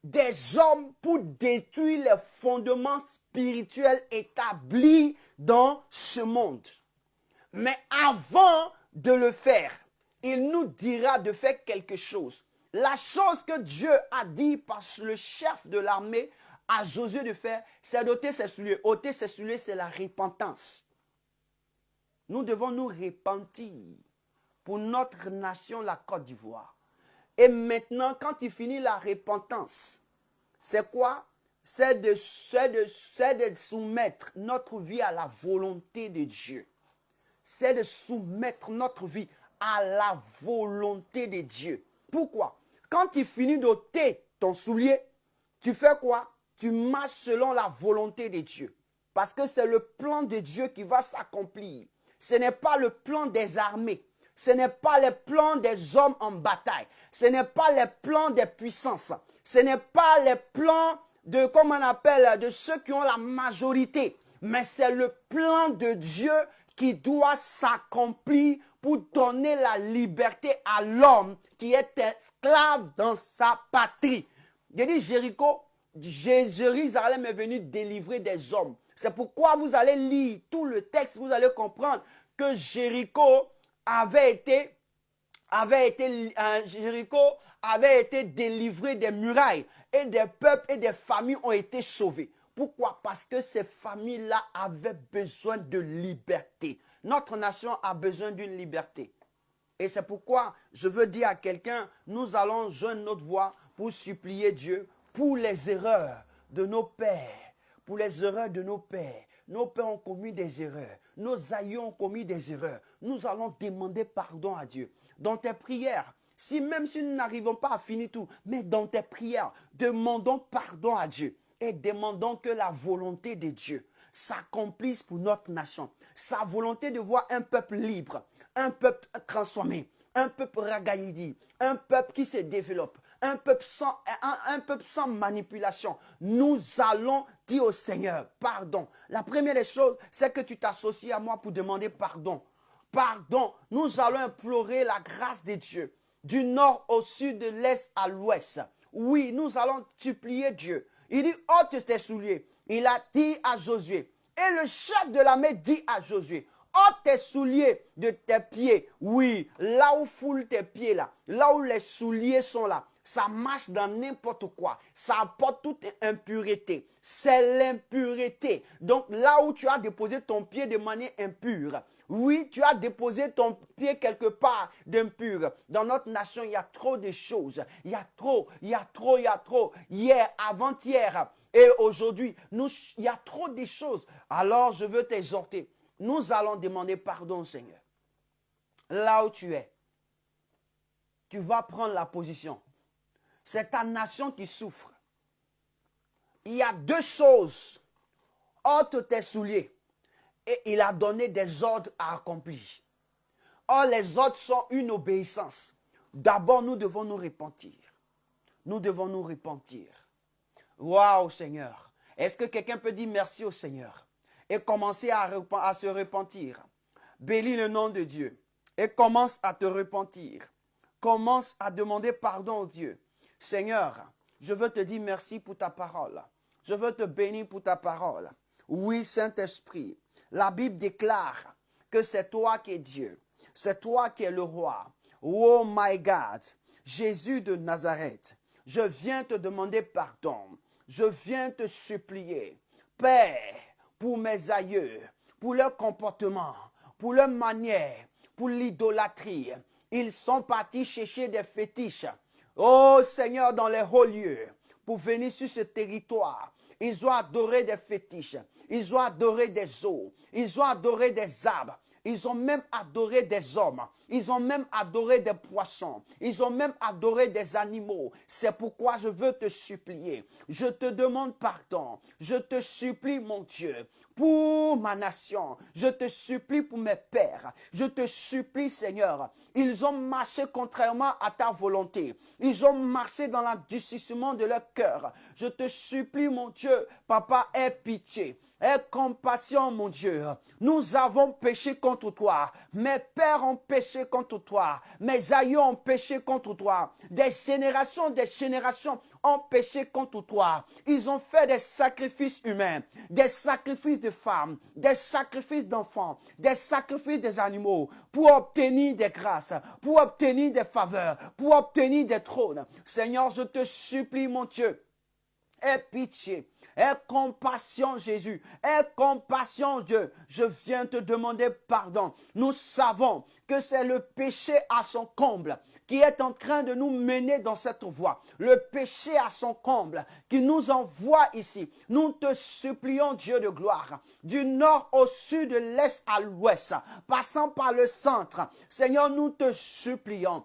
des hommes pour détruire les fondements spirituels établis dans ce monde. Mais avant de le faire, il nous dira de faire quelque chose. La chose que Dieu a dit par le chef de l'armée à Josué de faire, c'est d'ôter ses souliers. Ôter ses souliers, c'est la repentance. Nous devons nous repentir pour notre nation, la Côte d'Ivoire. Et maintenant, quand il finit la repentance, c'est quoi? C'est de soumettre notre vie à la volonté de Dieu. C'est de soumettre notre vie à la volonté de Dieu. Pourquoi? Quand tu finis d'ôter ton soulier, tu fais quoi? Tu marches selon la volonté de Dieu. Parce que c'est le plan de Dieu qui va s'accomplir. Ce n'est pas le plan des armées. Ce n'est pas le plan des hommes en bataille. Ce n'est pas le plan des puissances. Ce n'est pas le plan de, comme on appelle, de ceux qui ont la majorité. Mais c'est le plan de Dieu qui doit s'accomplir pour donner la liberté à l'homme qui est esclave dans sa patrie. Je dis Jéricho, Jérusalem est venu délivrer des hommes. C'est pourquoi vous allez lire tout le texte, vous allez comprendre que Jéricho avait été délivré des murailles et des peuples et des familles ont été sauvés. Pourquoi? Parce que ces familles-là avaient besoin de liberté. Notre nation a besoin d'une liberté. Et c'est pourquoi je veux dire à quelqu'un, nous allons joindre notre voix pour supplier Dieu pour les erreurs de nos pères. Pour les erreurs de nos pères. nos pères ont commis des erreurs. Nos aïeux ont commis des erreurs. Nous allons demander pardon à Dieu. Dans tes prières, même si nous n'arrivons pas à finir tout, mais dans tes prières, demandons pardon à Dieu et demandons que la volonté de Dieu s'accomplisse pour notre nation. Sa volonté de voir un peuple libre, un peuple transformé, un peuple ragaillardi, un peuple qui se développe, un peuple sans manipulation. Nous allons dire au Seigneur, pardon. La première des choses, c'est que tu t'associes à moi pour demander pardon. Pardon, nous allons implorer la grâce de Dieu, du nord au sud, de l'est à l'ouest. Oui, nous allons supplier Dieu. Il dit, ôte tes souliers. Il a dit à Josué. Et le chef de l'armée dit à Josué, ôte tes souliers de tes pieds. Oui, là où foulent tes pieds là où les souliers sont là, ça marche dans n'importe quoi. Ça apporte toute impureté. C'est l'impureté. Donc là où tu as déposé ton pied de manière impure, oui, tu as déposé ton pied quelque part d'impur. Dans notre nation, il y a trop de choses. Il y a trop. Hier, avant-hier et aujourd'hui, il y a trop de choses. Alors, je veux t'exhorter. Nous allons demander pardon au Seigneur. Là où tu es, tu vas prendre la position. C'est ta nation qui souffre. Il y a deux choses. Ôte tes souliers. Et il a donné des ordres à accomplir. Or, les ordres sont une obéissance. D'abord, nous devons nous repentir. Nous devons nous repentir. Waouh, Seigneur. Est-ce que quelqu'un peut dire merci au Seigneur et commencer à se repentir? Bénis le nom de Dieu et commence à te repentir. Commence à demander pardon au Dieu. Seigneur, je veux te dire merci pour ta parole. Je veux te bénir pour ta parole. Oui, Saint-Esprit. La Bible déclare que c'est toi qui es Dieu. C'est toi qui es le roi. Oh my God. Jésus de Nazareth, je viens te demander pardon. Je viens te supplier. Père, pour mes aïeux, pour leur comportement, pour leur manière, pour l'idolâtrie. Ils sont partis chercher des fétiches. Oh Seigneur, dans les hauts lieux, pour venir sur ce territoire. Ils ont adoré des fétiches. Ils ont adoré des eaux. Ils ont adoré des arbres. Ils ont même adoré des hommes. Ils ont même adoré des poissons. Ils ont même adoré des animaux. C'est pourquoi je veux te supplier. Je te demande pardon. Je te supplie, mon Dieu, pour ma nation. Je te supplie pour mes pères. Je te supplie, Seigneur. Ils ont marché contrairement à ta volonté. Ils ont marché dans l'endurcissement de leur cœur. Je te supplie, mon Dieu, Papa, aie pitié. Aie compassion, mon Dieu. Nous avons péché contre toi. Mes pères ont péché contre toi. Mes aïeux ont péché contre toi. Des générations ont péché contre toi. Ils ont fait des sacrifices humains, des sacrifices de femmes, des sacrifices d'enfants, des sacrifices des animaux pour obtenir des grâces, pour obtenir des faveurs, pour obtenir des trônes. Seigneur, je te supplie, mon Dieu. Aie pitié, aie compassion Jésus, aie compassion Dieu. Je viens te demander pardon. Nous savons que c'est le péché à son comble qui est en train de nous mener dans cette voie. Le péché à son comble qui nous envoie ici. Nous te supplions, Dieu de gloire, du nord au sud, de l'est à l'ouest, passant par le centre. Seigneur, nous te supplions,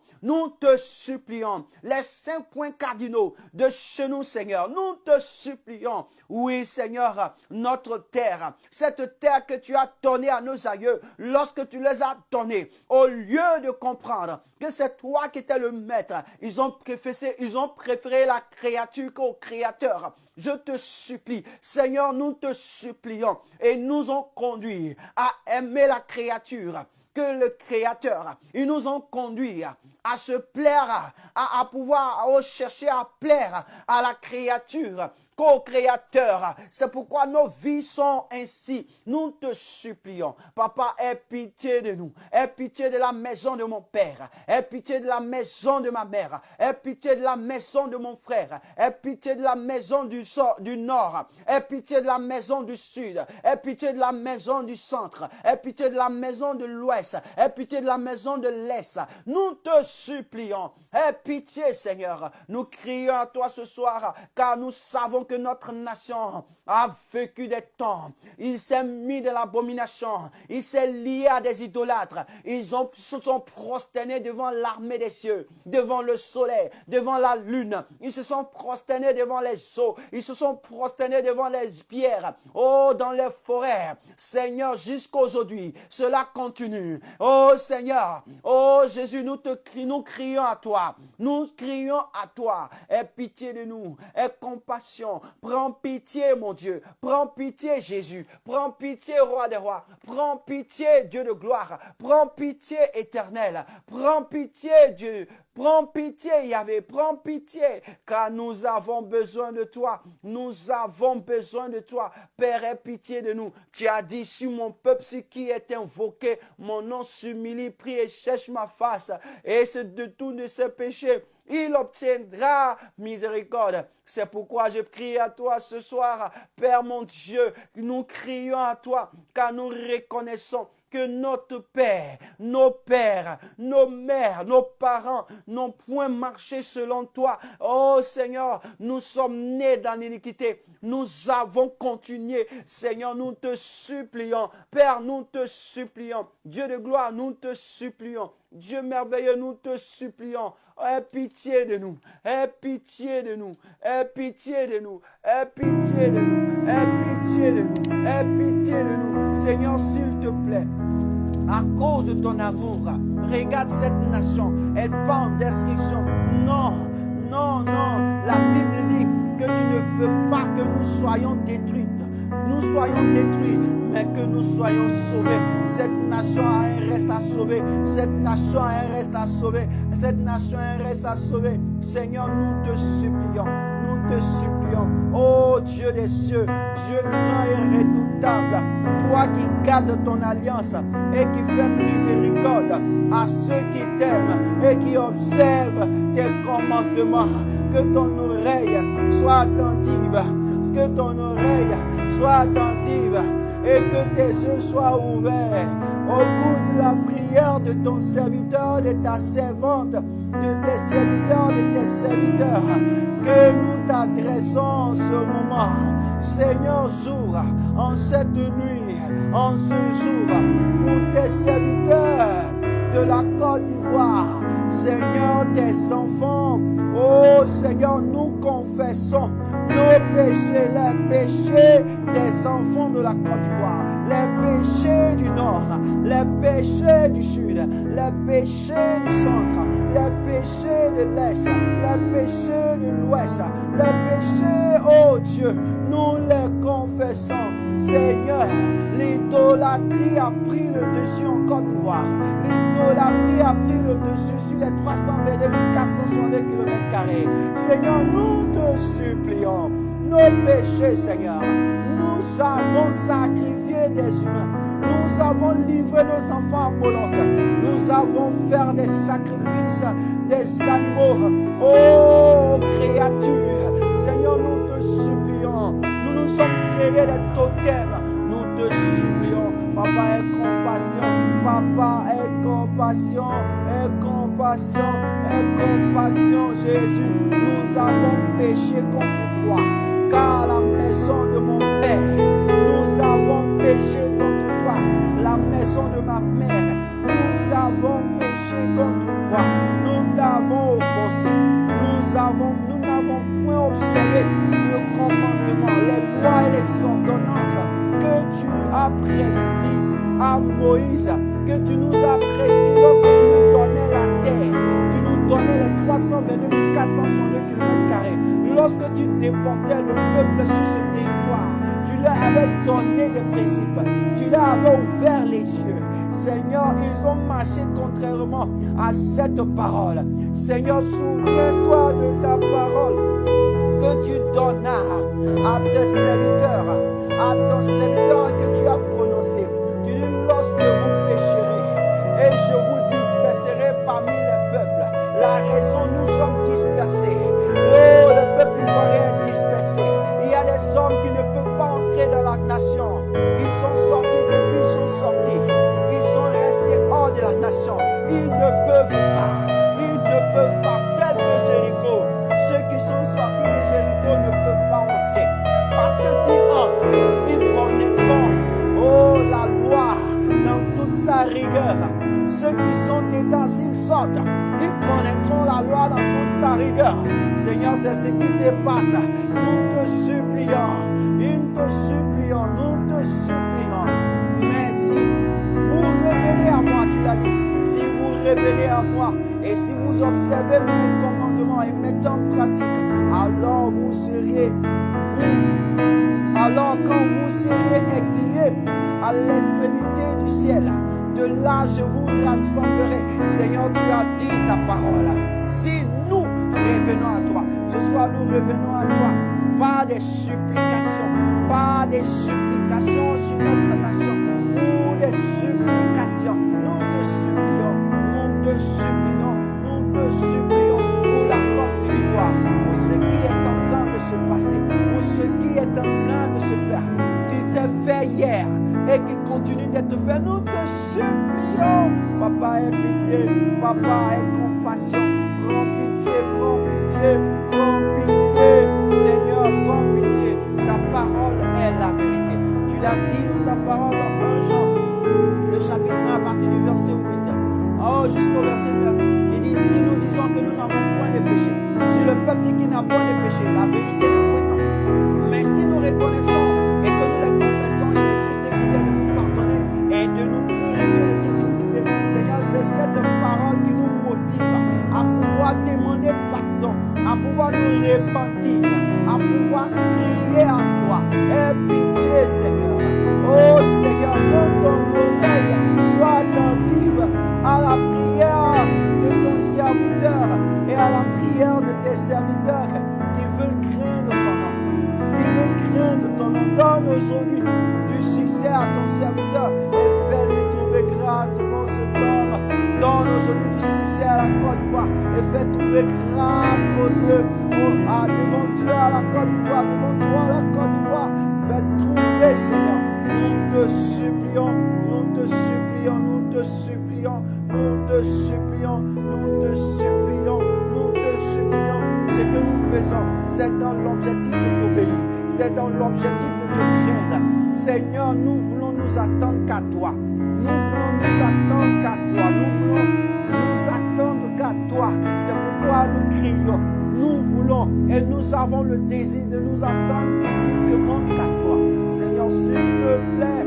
les 5 points cardinaux de chez nous, Seigneur. Nous te supplions, oui, Seigneur, notre terre, cette terre que tu as donnée à nos aïeux, lorsque tu les as donnés, au lieu de comprendre que c'est toi qui étais le maître, ils ont préféré la créature qu'au créateur. Je te supplie, Seigneur, nous te supplions et nous ont conduits à aimer la créature que le Créateur. Ils nous ont conduits à se plaire, à pouvoir chercher à plaire à la créature qu'au Créateur. C'est pourquoi nos vies sont ainsi. Nous te supplions. Papa, aie pitié de nous. Aie pitié de la maison de mon père. Aie pitié de la maison de ma mère. Aie pitié de la maison de mon frère. Aie pitié de la maison du nord. Aie pitié de la maison du sud. Aie pitié de la maison du centre. Aie pitié de la maison de l'ouest. Aie pitié de la maison de l'est. Nous te supplions. Aie pitié, Seigneur. Nous crions à toi ce soir, car nous savons que notre nation a vécu des temps. Il s'est mis de l'abomination. Il s'est lié à des idolâtres. Ils se sont prosternés devant l'armée des cieux, devant le soleil, devant la lune. Ils se sont prosternés devant les eaux. Ils se sont prosternés devant les pierres. Oh, dans les forêts. Seigneur, jusqu'à aujourd'hui, cela continue. Oh, Seigneur. Oh, Jésus, nous crions à toi. Nous crions à toi. Aie pitié de nous. Aie compassion. Prends pitié, mon Dieu. Prends pitié, Jésus. Prends pitié, Roi des rois. Prends pitié, Dieu de gloire. Prends pitié, Éternel. Prends pitié, Dieu. Prends pitié, Yahvé, prends pitié, car nous avons besoin de toi. Nous avons besoin de toi. Père, aie pitié de nous. Tu as dit, sur mon peuple, ce qui est invoqué, mon nom s'humilie, prie et cherche ma face. Et c'est de tous de ses péchés, il obtiendra miséricorde. C'est pourquoi je prie à toi ce soir, Père mon Dieu, nous crions à toi, car nous reconnaissons que notre Père, nos pères, nos mères, nos parents n'ont point marché selon toi. Oh Seigneur, nous sommes nés dans l'iniquité. Nous avons continué. Seigneur, nous te supplions. Père, nous te supplions. Dieu de gloire, nous te supplions. Dieu merveilleux, nous te supplions. Aie pitié de nous. Aie pitié de nous. Aie pitié de nous. Aie pitié de nous. Aie pitié de nous. Aie pitié de nous. Seigneur, s'il te plaît, à cause de ton amour, regarde cette nation. Elle part en destruction. Non, non, non. La Bible dit que tu ne veux pas que nous soyons détruits. Nous soyons détruits, mais que nous soyons sauvés. Cette nation a un reste à sauver. Cette nation a un reste à sauver. Cette nation a un reste à sauver. Seigneur, nous te supplions. Nous te supplions. Oh Dieu des cieux, Dieu grand et redoutable, toi qui gardes ton alliance et qui fais miséricorde à ceux qui t'aiment et qui observent tes commandements. Que ton oreille soit attentive. Que ton oreille soit attentive et que tes yeux soient ouverts au goût de la prière de ton serviteur, de ta servante, de tes serviteurs, de tes serviteurs, que nous t'adressons en ce moment. Seigneur, jour, en cette nuit, en ce jour, pour tes serviteurs de la Côte d'Ivoire, Seigneur, tes enfants, oh Seigneur, nous confessons nos péchés, les péchés des enfants de la Côte d'Ivoire, les péchés du Nord, les péchés du Sud, les péchés du Centre, les péchés de l'Est, les péchés de l'Ouest, les péchés, oh Dieu, nous les confessons. Seigneur, l'idolâtrie a pris le dessus en Côte d'Ivoire. L'idolâtrie a pris le dessus sur les 322 462 km². Seigneur, nous te supplions. Nos péchés, Seigneur, nous avons sacrifié des humains. Nous avons livré nos enfants à Moloch. Nous avons fait des sacrifices, des animaux. Oh, créatures, Seigneur, nous te supplions. Nous nous sommes créés des totems. Nous te supplions. Papa, aie compassion. Papa, aie compassion. Aie compassion. Aie compassion, Jésus. Nous avons péché contre toi. Car la maison de mon Père, nous avons péché contre toi. La maison de ma mère, nous avons péché contre toi. Nous t'avons offensé. Nous n'avons point observé le commandement, les lois et les ordonnances que tu as prescrit à Moïse, que tu nous as prescrit lorsque tu nous donnais la terre. Tu nous donnais les 322 462 km². Lorsque tu déportais le peuple sur ce territoire, tu leur avais donné des principes, tu leur avais ouvert les yeux. Seigneur, ils ont marché contrairement à cette parole. Seigneur, souviens-toi de ta parole que tu donnas à tes serviteurs, à ton serviteur que tu as prononcé. Tu dis, lorsque vous pécherez, et je vous disperserai parmi les peuples. La raison, nous sommes dispersés. Oh, le peuple ivoirien est dispersé. Il y a des hommes qui ne peuvent pas entrer dans la nation. Ils sont sortis depuis ils sont sortis. Ils sont restés hors de la nation. Ils ne peuvent pas. Ils peuvent pas, tel que Jéricho. Ceux qui sont sortis de Jéricho ne peuvent pas entrer. Parce que s'ils entrent, ils connaîtront, oh, la loi dans toute sa rigueur. Ceux qui sont dedans, s'ils sortent, ils connaîtront la loi dans toute sa rigueur. Seigneur, c'est ce qui se passe. Nous te supplions, nous te supplions, nous te supplions. Mais si vous revenez à moi, tu l'as dit, si vous revenez à moi et si vous observez mes commandements et mettez en pratique, alors vous seriez, alors quand vous serez exilés à l'extrémité du ciel, de là je vous rassemblerai. Seigneur, tu as dit ta parole. Si nous revenons à toi, ce soir nous revenons à toi, pas des supplications, pas des supplications sur notre nation, ou des supplications. Nous te supplions, nous te supplions, nous te supplions pour la Côte d'Ivoire, pour ce qui est en train de se passer, pour ce qui est en train de se faire. Tu t'es fait hier et qui continue d'être fait. Nous te supplions. Papa, aie pitié. Papa, aie compassion. Prends pitié, prends pitié, prends pitié. Seigneur, prends pitié. Ta parole est la vérité. Tu l'as dit dans ta parole dans 1 Jean, le chapitre 1 à partir du verset 8. Oh, jusqu'au verset 9. Tu dis, si nous disons que nous n'avons point de péché, si le peuple dit qu'il n'a point de péché, la vérité nous prétend. Mais si nous reconnaissons et que nous les confessons, il est juste et fidèle de nous pardonner et de nous purifier de toute iniquité. Seigneur, c'est cette parole qui nous motive à pouvoir demander pardon, à pouvoir nous repentir, à pouvoir crier à toi. Aie pitié, Seigneur. Oh Seigneur, que ton oreille soit attentive à la prière de ton serviteur et à la prière de tes serviteurs qui veulent craindre ton nom. Qui veulent craindre ton nom. Donne aujourd'hui du succès à ton serviteur et fais-lui trouver grâce devant cet homme. Donne aujourd'hui du succès à la Côte d'Ivoire et fais trouver grâce au Dieu, devant Dieu à la Côte d'Ivoire, devant toi à la Côte d'Ivoire. Fais trouver, Seigneur. Nous te supplions, nous te supplions, nous te supplions, nous te supplions, nous te supplions, nous te supplions. Ce que nous faisons, c'est dans l'objectif de t'obéir, c'est dans l'objectif de te craindre. Seigneur, nous voulons nous attendre qu'à toi. Nous voulons nous attendre qu'à toi. Nous voulons nous attendre qu'à toi. C'est pourquoi nous crions. Nous voulons et nous avons le désir de nous attendre uniquement qu'à toi. Seigneur, s'il te plaît,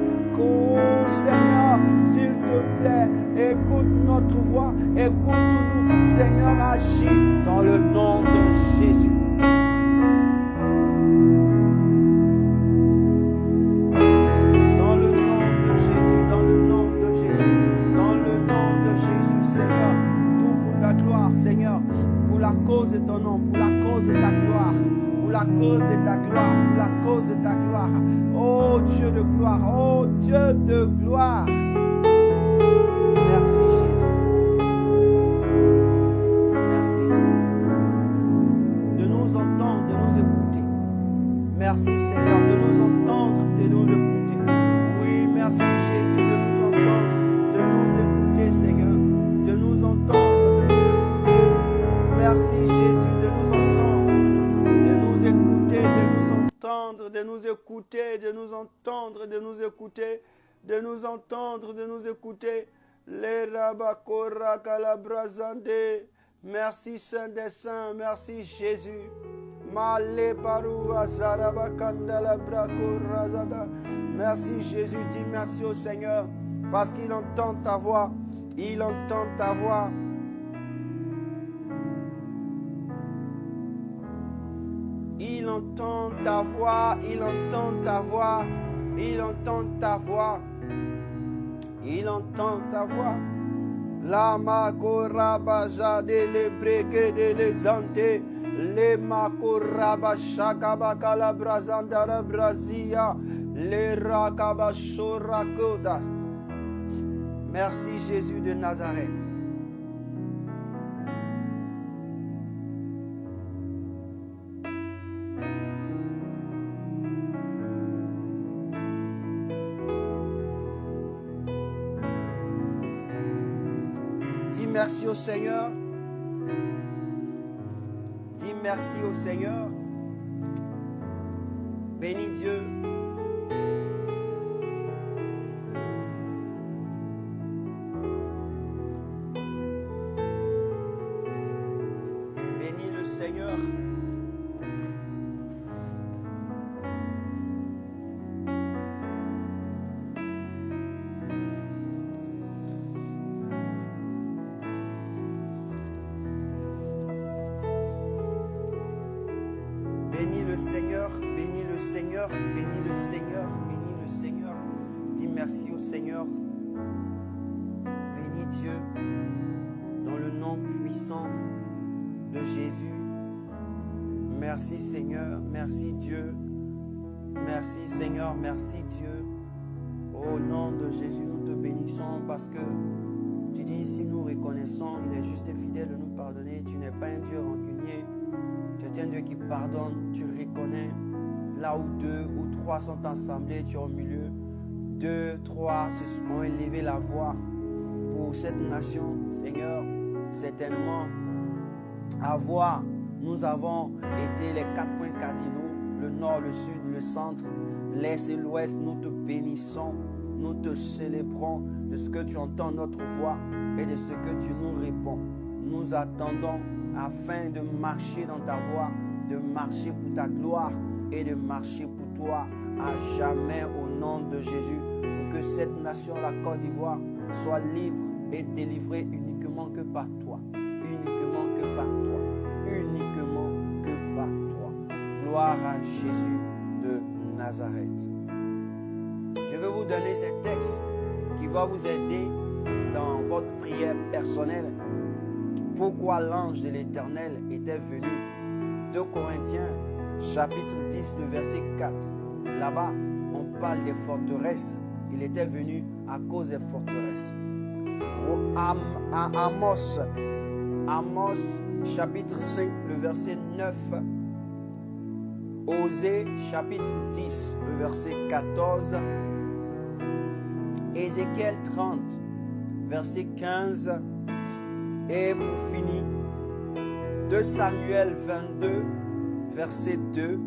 Seigneur, s'il te plaît, écoute notre voix, écoute-nous. Seigneur, agis dans le nom de Jésus. Dans le nom de Jésus, dans le nom de Jésus, dans le nom de Jésus, Seigneur, tout pour ta gloire, Seigneur, pour la cause de ton nom, pour la cause de ta gloire. Pour la cause de ta gloire, pour la cause de ta gloire. Oh Dieu de gloire, oh Dieu de gloire. Merci Jésus. Merci Seigneur de nous entendre, de nous écouter. Merci Seigneur de nous entendre, de nous écouter. Oui, merci Jésus de nous entendre, de nous écouter Seigneur, de nous entendre, de nous écouter. Merci Jésus de nous entendre. De nous écouter, de nous entendre, de nous écouter, de nous entendre, de nous écouter. Les rabakora kalabrazande. Merci Saint des Saints, merci Jésus. Male paru azarabakanda la brakorazada. Merci Jésus, dis merci au Seigneur parce qu'il entend ta voix, il entend ta voix. Il entend ta voix, il entend ta voix, il entend ta voix, il entend ta voix. La makorabaja de le breke de les ante, le makoraba shakabaka la brazandara brazia, le rakabashorakoda. Merci Jésus de Nazareth. Merci au Seigneur merci au Seigneur. Bénis Dieu. Bénis le Seigneur. Bénis le Seigneur, bénis le Seigneur, bénis le Seigneur, bénis le Seigneur. Dis merci au Seigneur. Bénis Dieu dans le nom puissant de Jésus. Merci Seigneur, merci Dieu. Merci Seigneur, merci Dieu. Au nom de Jésus, nous te bénissons parce que tu dis si nous reconnaissons, il est juste et fidèle de nous pardonner. Tu n'es pas un Dieu rancunier. Tu es un Dieu qui pardonne, tu reconnais. Là où 2 ou 3 sont assemblés, tu es au milieu. 2, 3 ont élevé la voix pour cette nation. Seigneur, certainement, nous avons été les 4 points cardinaux, le nord, le sud, le centre, l'est et l'ouest. Nous te bénissons, nous te célébrons de ce que tu entends notre voix et de ce que tu nous réponds. Nous attendons afin de marcher dans ta voie, de marcher pour ta gloire et de marcher pour toi à jamais au nom de Jésus. Pour que cette nation, la Côte d'Ivoire, soit libre et délivrée uniquement que par toi. Uniquement que par toi. Uniquement que par toi. Gloire à Jésus de Nazareth. Je vais vous donner ce texte qui va vous aider dans votre prière personnelle. Pourquoi l'ange de l'Éternel était venu. 2 Corinthiens, chapitre 10, le verset 4. Là-bas, on parle des forteresses. Il était venu à cause des forteresses. Amos, chapitre 5, le verset 9. Osée, chapitre 10, le verset 14. Ézéchiel 30, verset 15. Et pour finir, 2 Samuel 22, verset 2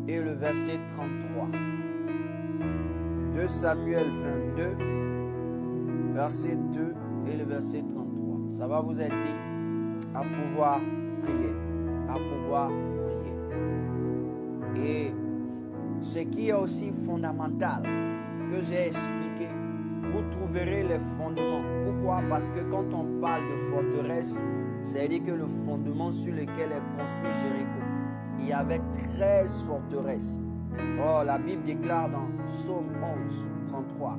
et le verset 33. 2 Samuel 22, verset 2 et le verset 33. Ça va vous aider à pouvoir prier. À pouvoir prier. Et ce qui est aussi fondamental que j'ai expliqué, vous trouverez les fondements. Pourquoi? Parce que quand on parle de forteresse, c'est-à-dire que le fondement sur lequel est construit Jéricho, il y avait 13 forteresses. Oh, la Bible déclare dans Psaume 11, 33,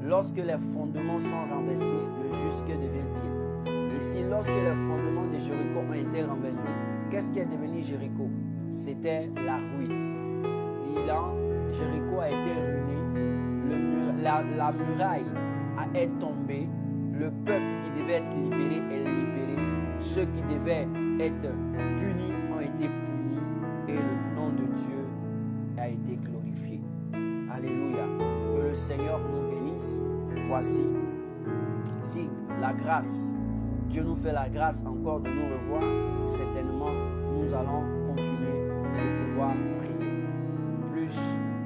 lorsque les fondements sont renversés, le juste que devient-il? Ici, lorsque les fondements de Jéricho ont été renversés, qu'est-ce qui est devenu Jéricho? C'était la ruine. Jéricho a été ruiné, la muraille est tombée, le peuple qui devait être libéré est libéré, ceux qui devaient être punis ont été punis et le nom de Dieu a été glorifié. Alléluia. Que le Seigneur nous bénisse. Voici, si la grâce, Dieu nous fait la grâce encore de nous revoir, certainement nous allons continuer de pouvoir prier plus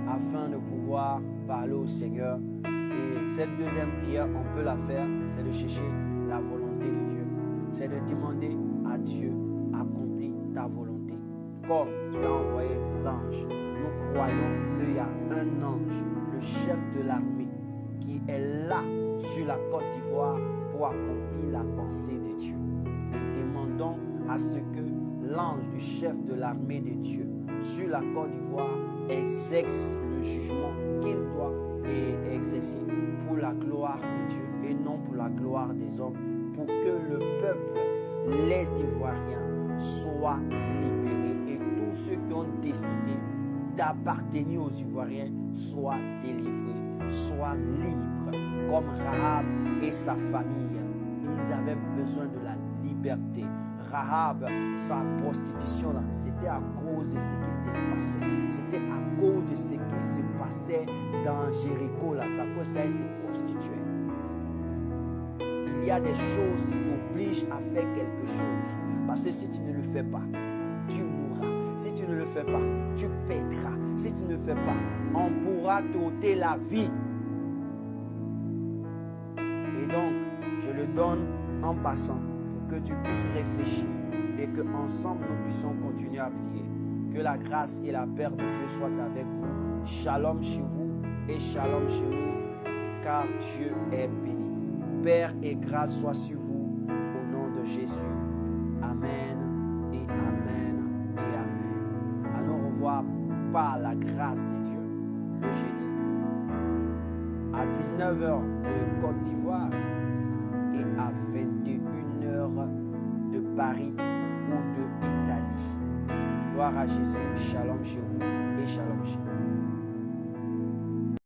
afin de pouvoir parler au Seigneur. Et cette deuxième prière, on peut la faire, c'est de chercher la volonté de Dieu. C'est de demander à Dieu, accomplis ta volonté. Comme tu as envoyé l'ange, nous croyons qu'il y a un ange, le chef de l'armée, qui est là sur la Côte d'Ivoire pour accomplir la pensée de Dieu. Et demandons à ce que l'ange du chef de l'armée de Dieu sur la Côte d'Ivoire exerce le jugement qu'il doit exercer pour la gloire de Dieu et non pour la gloire des hommes, pour que le peuple, les Ivoiriens, soient libérés et tous ceux qui ont décidé d'appartenir aux Ivoiriens soient délivrés, soient libres, comme Rahab et sa famille. Ils avaient besoin de la liberté. Rahab, sa prostitution, c'était à cause de ce qui s'est passé. C'était à cause de ce qui se passait dans Jéricho. C'est à cause de ça qu'elle s'est prostituée. Il y a des choses qui t'obligent à faire quelque chose. Parce que si tu ne le fais pas, Si tu ne le fais pas, tu perdras. Si tu ne le fais pas, on pourra t'ôter la vie. Et donc, je le donne en passant pour que tu puisses réfléchir et que ensemble nous puissions continuer à prier. Que la grâce et la paix de Dieu soient avec vous. Shalom chez vous et shalom chez nous, car Dieu est béni. Père et grâce soient sur vous au nom de Jésus. Amen et amen et amen. Allons revoir par la grâce de Dieu le jeudi à 19h de Côte d'Ivoire et à 21h de Paris ou de Italie. Gloire à Jésus. Shalom chez vous et shalom chez vous.